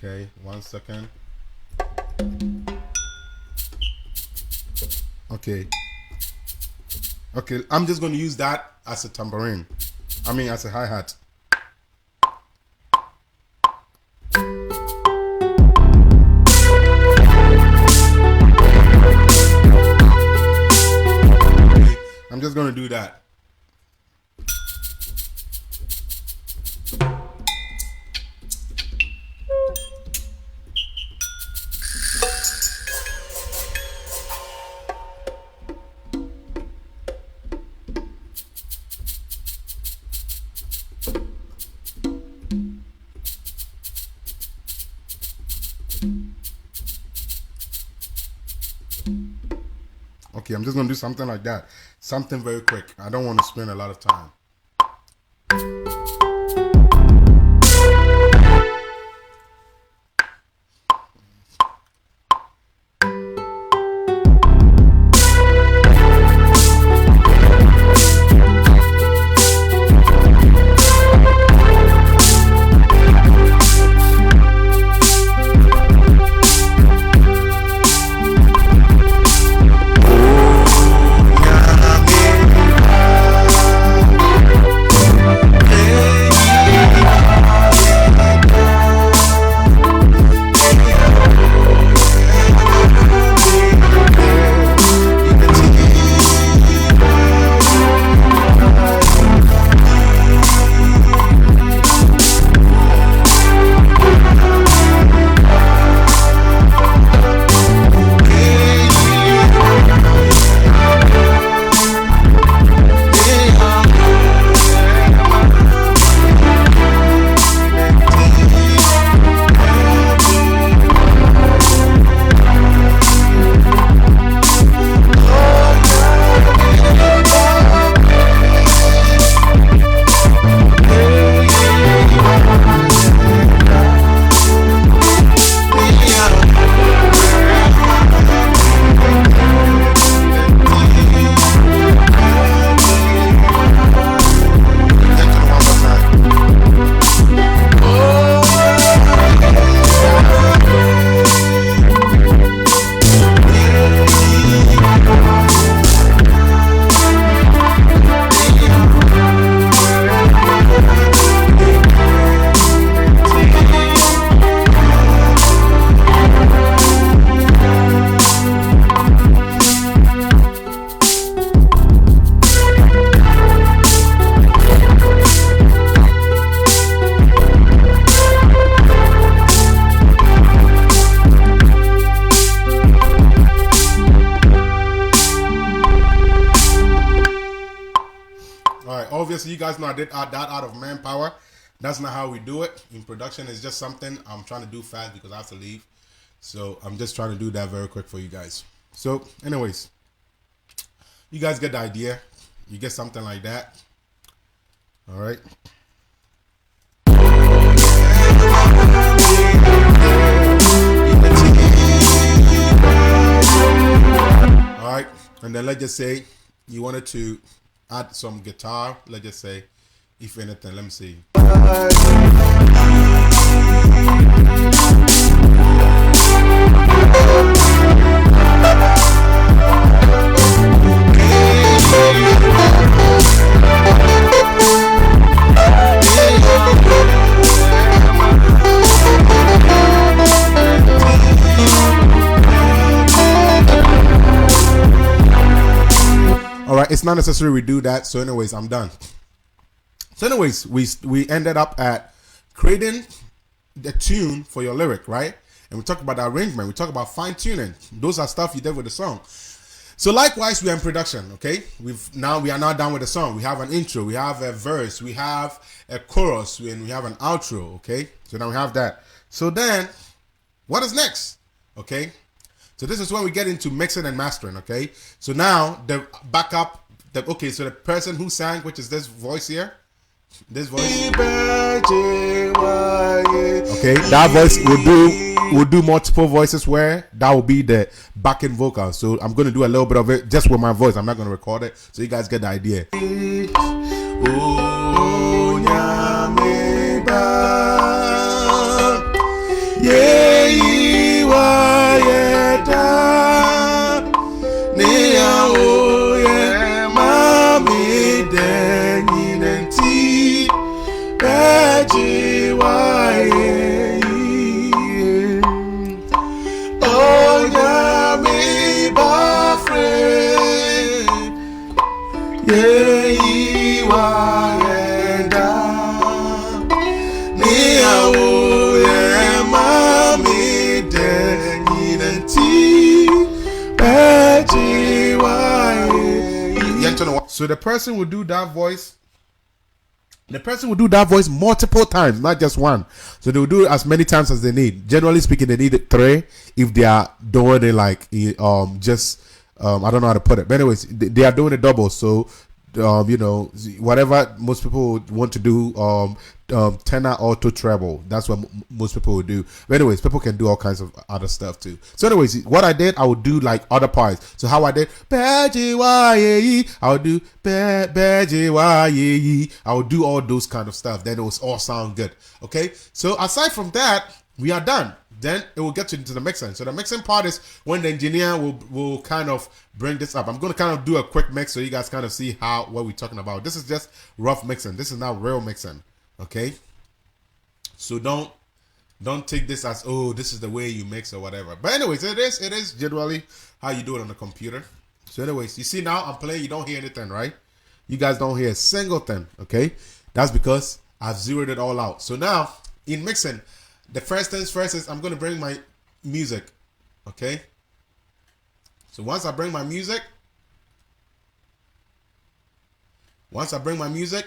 [SPEAKER 2] Okay, 1 second. Okay. Okay, I'm just going to use that as a tambourine. I mean, as a hi-hat. Okay, I'm just going to do that. Okay, I'm just gonna do something like that. Something very quick. I don't want to spend a lot of time. Obviously, you guys know I did add that out of manpower. That's not how we do it in production. It's just something I'm trying to do fast because I have to leave. So I'm just trying to do that very quick for you guys. So anyways, you guys get the idea. You get something like that. All right. All right. And then let's just say you wanted to add some guitar. Let's just say, if anything, let me see. All right, it's not necessary we do that. So anyways, I'm done. So anyways, we ended up at creating the tune for your lyric, right? And we talked about the arrangement. We talked about fine tuning. Those are stuff you did with the song. So likewise, we are in production. Okay, we are now done with the song. We have an intro, we have a verse, we have a chorus, and we have an outro. Okay, so now we have that. So then, what is next? Okay, so this is when we get into mixing and mastering. Okay, so now the backup. Okay, so the person who sang, which is this voice here, this voice. Okay, that voice will do multiple voices where that will be the backing vocal. So I'm going to do a little bit of it just with my voice. I'm not going to record it, so you guys get the idea. So the person will do that voice. The person will do that voice multiple times, not just one. So they will do it as many times as they need. Generally speaking, they need 3 if they are doing it like I don't know how to put it. But anyways, they are doing it double. So whatever most people would want to do, tenor, alto, treble. That's what most people would do. But anyways, people can do all kinds of other stuff too. So anyways, what I did, I would do like other parts. So how I did, I would do I would do all those kind of stuff. Then it was all sound good. Okay. So aside from that, we are done. Then it will get into the mixing. So the mixing part is when the engineer will kind of bring this up. I'm going to kind of do a quick mix so you guys kind of see what we're talking about. This is just rough mixing. This is not real mixing. Okay. So don't take this as, oh, this is the way you mix or whatever. But anyways, it is generally how you do it on the computer. So anyways, you see now I'm playing, you don't hear anything, right? You guys don't hear a single thing. Okay. That's because I've zeroed it all out. So now in mixing, the first things first is I'm going to bring my music. Okay. So once I bring my music,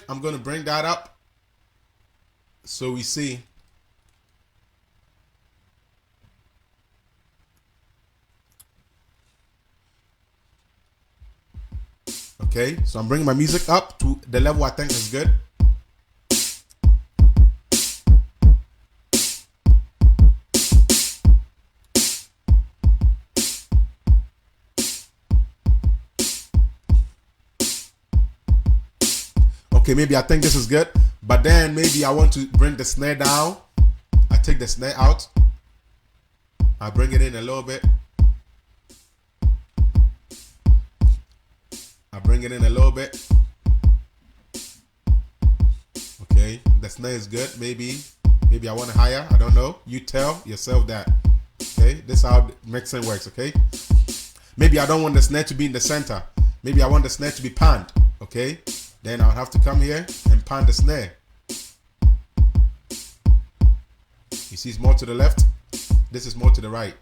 [SPEAKER 2] I'm going to bring that up. So we see. Okay. So I'm bringing my music up to the level I think is good. Okay, maybe I think this is good, but then maybe I want to bring the snare down. I take the snare out. I bring it in a little bit. Okay, the snare is good. Maybe I want it higher. I don't know. You tell yourself that. Okay, this is how mixing works. Okay, maybe I don't want the snare to be in the center. Maybe I want the snare to be panned. Okay. Then I'll have to come here and pan the snare. You see it's more to the left. This is more to the right.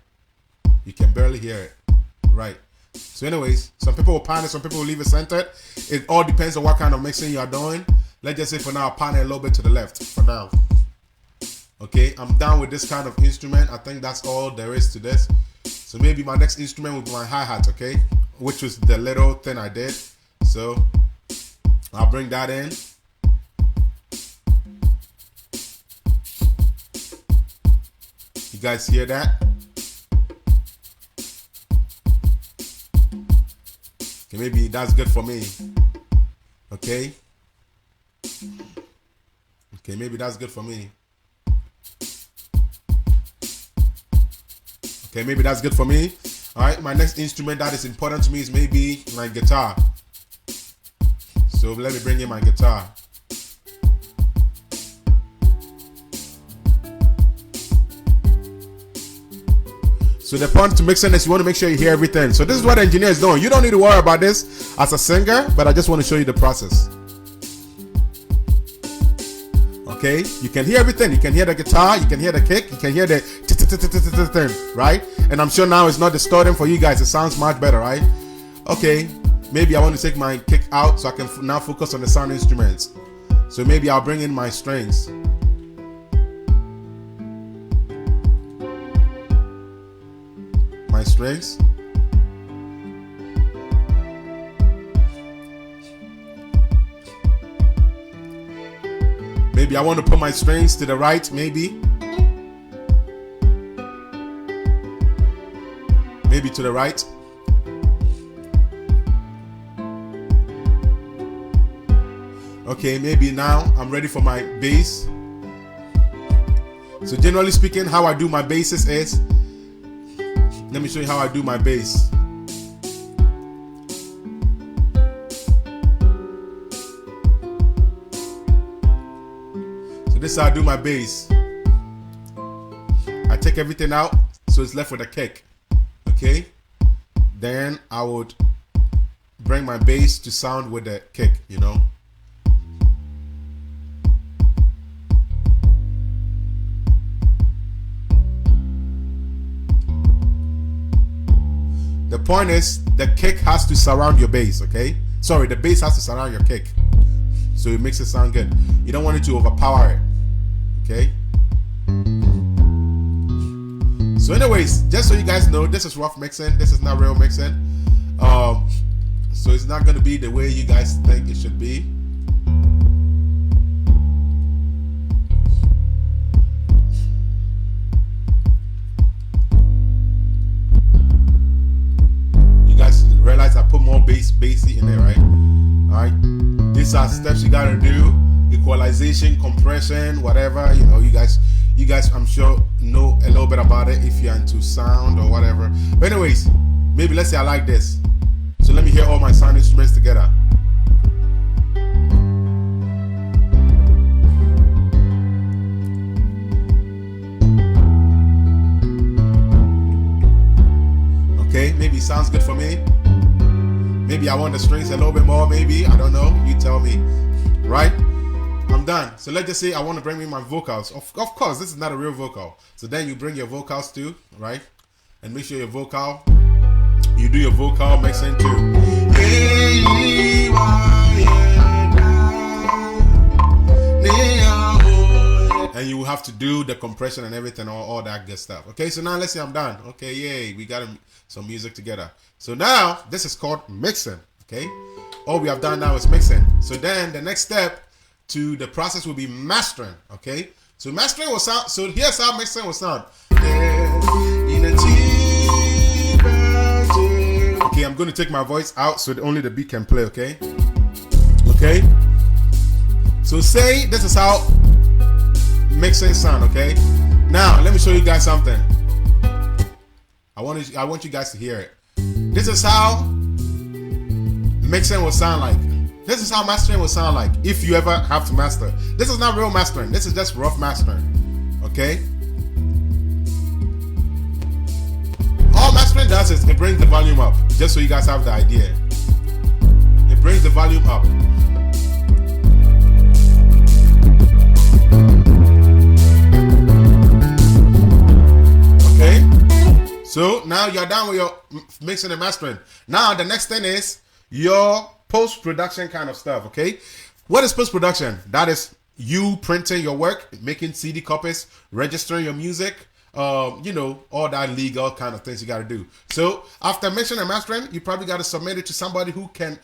[SPEAKER 2] You can barely hear it. Right. So anyways, some people will pan it, some people will leave it centered. It all depends on what kind of mixing you are doing. Let's just say for now, I'll pan it a little bit to the left for now. Okay, I'm done with this kind of instrument. I think that's all there is to this. So maybe my next instrument will be my hi-hat, okay? Which was the little thing I did. So I'll bring that in. You guys hear that? Okay, maybe that's good for me. Okay. Okay, maybe that's good for me. Okay, maybe that's good for me. All right, my next instrument that is important to me is maybe my guitar. So let me bring in my guitar. So the point to mixing is you want to make sure you hear everything. So this is what the engineer is doing. You don't need to worry about this as a singer, but I just want to show you the process. Okay, you can hear everything. You can hear the guitar, you can hear the kick, you can hear the thing, right? And I'm sure now it's not distorting for you guys. It sounds much better, right? Okay, maybe I want to take my kick out so I can now focus on the sound instruments. So maybe I'll bring in my strings. My strings. Maybe I want to put my strings to the right, maybe. Maybe to the right. Okay, maybe now I'm ready for my bass. So generally speaking, how I do my basses is, let me show you how I do my bass. So this is how I do my bass. I take everything out, so it's left with a kick. Okay, then I would bring my bass to sound with the kick, you know. The point is, the kick has to surround your bass, okay? Sorry, the bass has to surround your kick, so it makes it sound good. You don't want it to overpower it, okay? So anyways, just so you guys know, this is rough mixing. This is not real mixing. So it's not going to be the way you guys think it should be. You guys realize I put more bassy in there, right? Alright. These are steps you got to do. Equalization, compression, whatever. You know, you guys I'm sure know a little bit about it if you're into sound or whatever. But anyways, maybe let's say I like this. So let me hear all my sound instruments together. Okay, maybe it sounds good for me. Maybe I want the strings a little bit more, maybe. I don't know. You tell me. Right? I'm done. So let's just say I want to bring in my vocals. Of course, this is not a real vocal. So then you bring your vocals too, right? And make sure your vocal, you do your vocal mixing too. And you will have to do the compression and everything, all that good stuff. Okay, so now let's say I'm done. Okay, yay, we got some music together. So now this is called mixing. Okay, all we have done now is mixing. So then the next step to the process will be mastering. Okay, so mastering will sound, so here's how mixing will sound. Okay, I'm going to take my voice out so that only the beat can play. Okay, so say this is how mixing sound. Okay, now let me show you guys something. I want you guys to hear it. This is how mixing will sound like. This is how mastering will sound like if you ever have to master. This is not real mastering. This is just rough mastering. Okay? All mastering does is it brings the volume up. Just so you guys have the idea. It brings the volume up. Okay? So now you're done with your mixing and mastering. Now the next thing is your post-production kind of stuff. Okay, what is post-production? That is you printing your work, making CD copies, registering your music, you know, all that legal kind of things you got to do. So after mixing and mastering, you probably got to submit it to somebody who can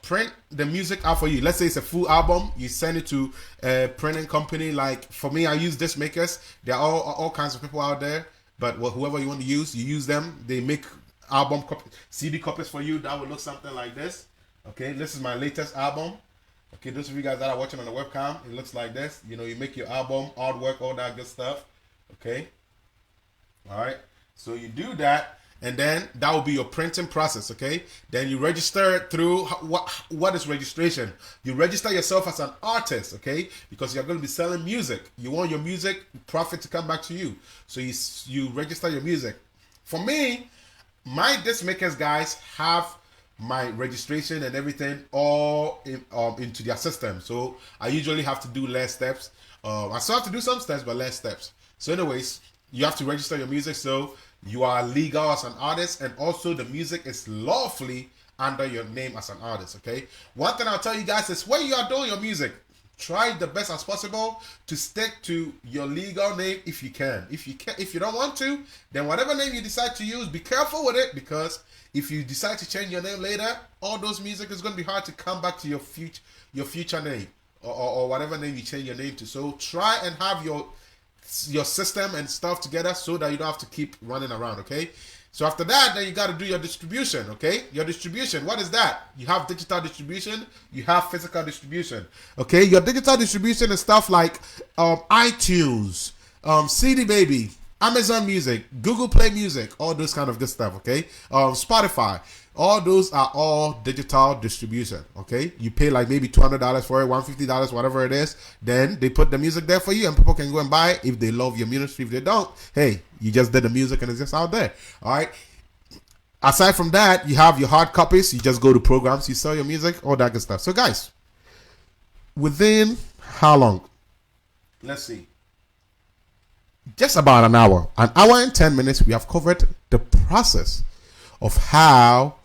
[SPEAKER 2] print the music out for you. Let's say it's a full album, you send it to a printing company. Like for me, I use Disc Makers. There are all kinds of people out there, but whoever you want to use, you use them. They make album CD copies for you. That would look something like this. Okay, this is my latest album. Okay, those of you guys that are watching on the webcam, it looks like this. You know, you make your album, artwork, all that good stuff. Okay, all right. So you do that, and then that will be your printing process. Okay, then you register it through what is registration? You register yourself as an artist. Okay, because you're going to be selling music. You want your music profit to come back to you. So you register your music. For me, my Disc Makers guys have my registration and everything all into their system. So I usually have to do less steps. I still have to do some steps, but less steps. So anyways, you have to register your music. So you are legal as an artist, and also the music is lawfully under your name as an artist. Okay. One thing I'll tell you guys is when you are doing your music, try the best as possible to stick to your legal name if you can. If you don't want to, then whatever name you decide to use, be careful with it, because if you decide to change your name later, all those music is going to be hard to come back to your future name, or whatever name you change your name to. So try and have your system and stuff together so that you don't have to keep running around. Okay. So after that, then you got to do your distribution. Okay. Your distribution, what is that? You have digital distribution, you have physical distribution. Okay. Your digital distribution is stuff like iTunes, CD Baby, Amazon Music, Google Play Music, all those kind of good stuff. Okay. Spotify. All those are all digital distribution. Okay, you pay like maybe $200 for it, $150, whatever it is. Then they put the music there for you, and people can go and buy it if they love your ministry. If they don't, hey, you just did the music and it's just out there. All right. Aside from that, you have your hard copies. You just go to programs, you sell your music, all that good stuff. So, guys, within how long? Let's see. Just about an hour and 10 minutes. We have covered the process of how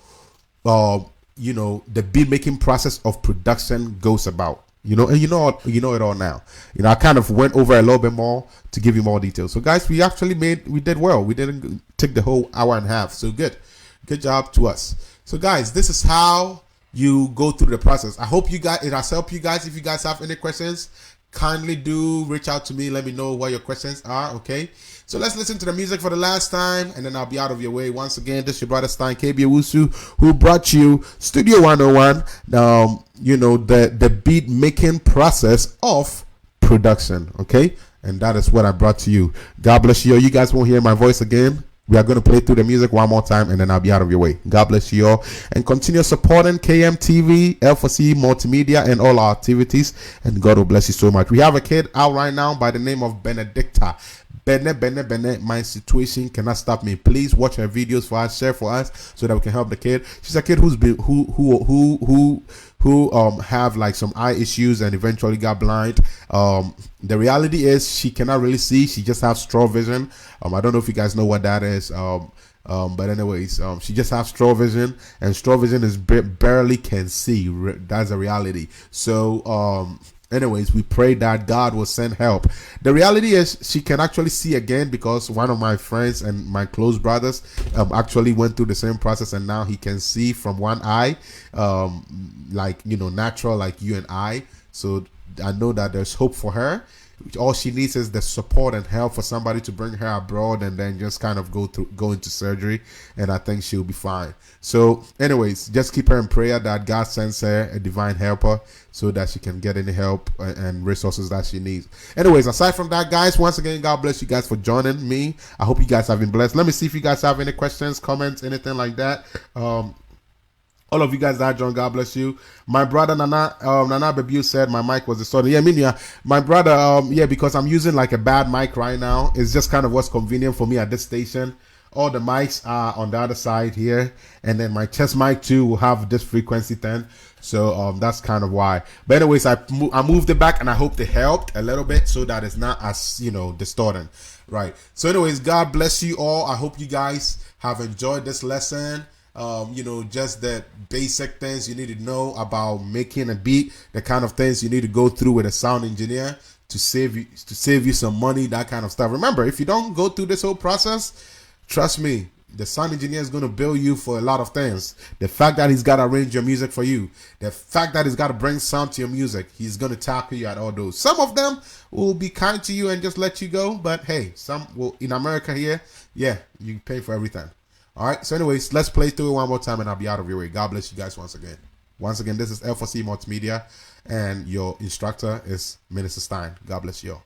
[SPEAKER 2] the beat making process of production goes about. And you know it all now. I kind of went over a little bit more to give you more details. So guys, we did well. We didn't take the whole hour and a half. So good job to us. So guys, this is how you go through the process. I hope it has helped you guys. If you guys have any questions, kindly do reach out to me. Let me know what your questions are. Okay. So let's listen to the music for the last time, and then I'll be out of your way. Once again, this is your brother Stine, KB Owusu, who brought you Studio 101, the beat making process of production, okay? And that is what I brought to you. God bless you all. You guys won't hear my voice again. We are going to play through the music one more time, and then I'll be out of your way. God bless you all. And continue supporting KMTV, L4C Multimedia, and all our activities. And God will bless you so much. We have a kid out right now by the name of Benedicta. Bene, my situation cannot stop me. Please watch her videos for us, share for us, so that we can help the kid. She's a kid who have like some eye issues and eventually got blind. The reality is she cannot really see. She just has straw vision. I don't know if you guys know what that is. But anyways, she just has straw vision, and straw vision is barely can see. That's a reality. So anyways, we pray that God will send help. The reality is she can actually see again, because one of my friends and my close brothers actually went through the same process, and now he can see from one eye, natural, like you and I. So I know that there's hope for her. All she needs is the support and help for somebody to bring her abroad, and then just kind of go into surgery, and I think she'll be fine. So anyways, just keep her in prayer that God sends her a divine helper so that she can get any help and resources that she needs. Anyways, aside from that, guys, once again, God bless you guys for joining me. I hope you guys have been blessed. Let me see if you guys have any questions, comments, anything like that. All of you guys that joined, God bless you. My brother Nana Babu said my mic was distorted. Yeah, my brother, because I'm using like a bad mic right now. It's just kind of what's convenient for me at this station. All the mics are on the other side here, and then my chest mic too will have this frequency then. So that's kind of why. But anyways, I moved it back, and I hope it helped a little bit so that it's not as distorting. Right. So anyways, God bless you all. I hope you guys have enjoyed this lesson. Just the basic things you need to know about making a beat, the kind of things you need to go through with a sound engineer to save you some money, that kind of stuff. Remember, if you don't go through this whole process, trust me, the sound engineer is going to bill you for a lot of things. The fact that he's got to arrange your music for you, the fact that he's got to bring sound to your music, he's going to tackle you at all those. Some of them will be kind to you and just let you go, but hey, some will. In America here, you pay for everything. All right, so anyways, let's play through it one more time, and I'll be out of your way. God bless you guys once again. Once again, this is L4C Multimedia, and your instructor is Minister Stine. God bless you all.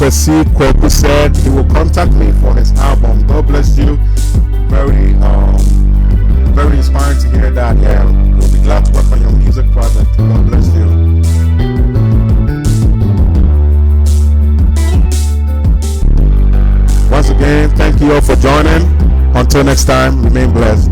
[SPEAKER 2] Prophecy Kweku said he will contact me for his album. God bless you. Very very inspiring to hear that. Yeah, we'll be glad to work on your music project. God bless you. Once again, thank you all for joining. Until next time, remain blessed.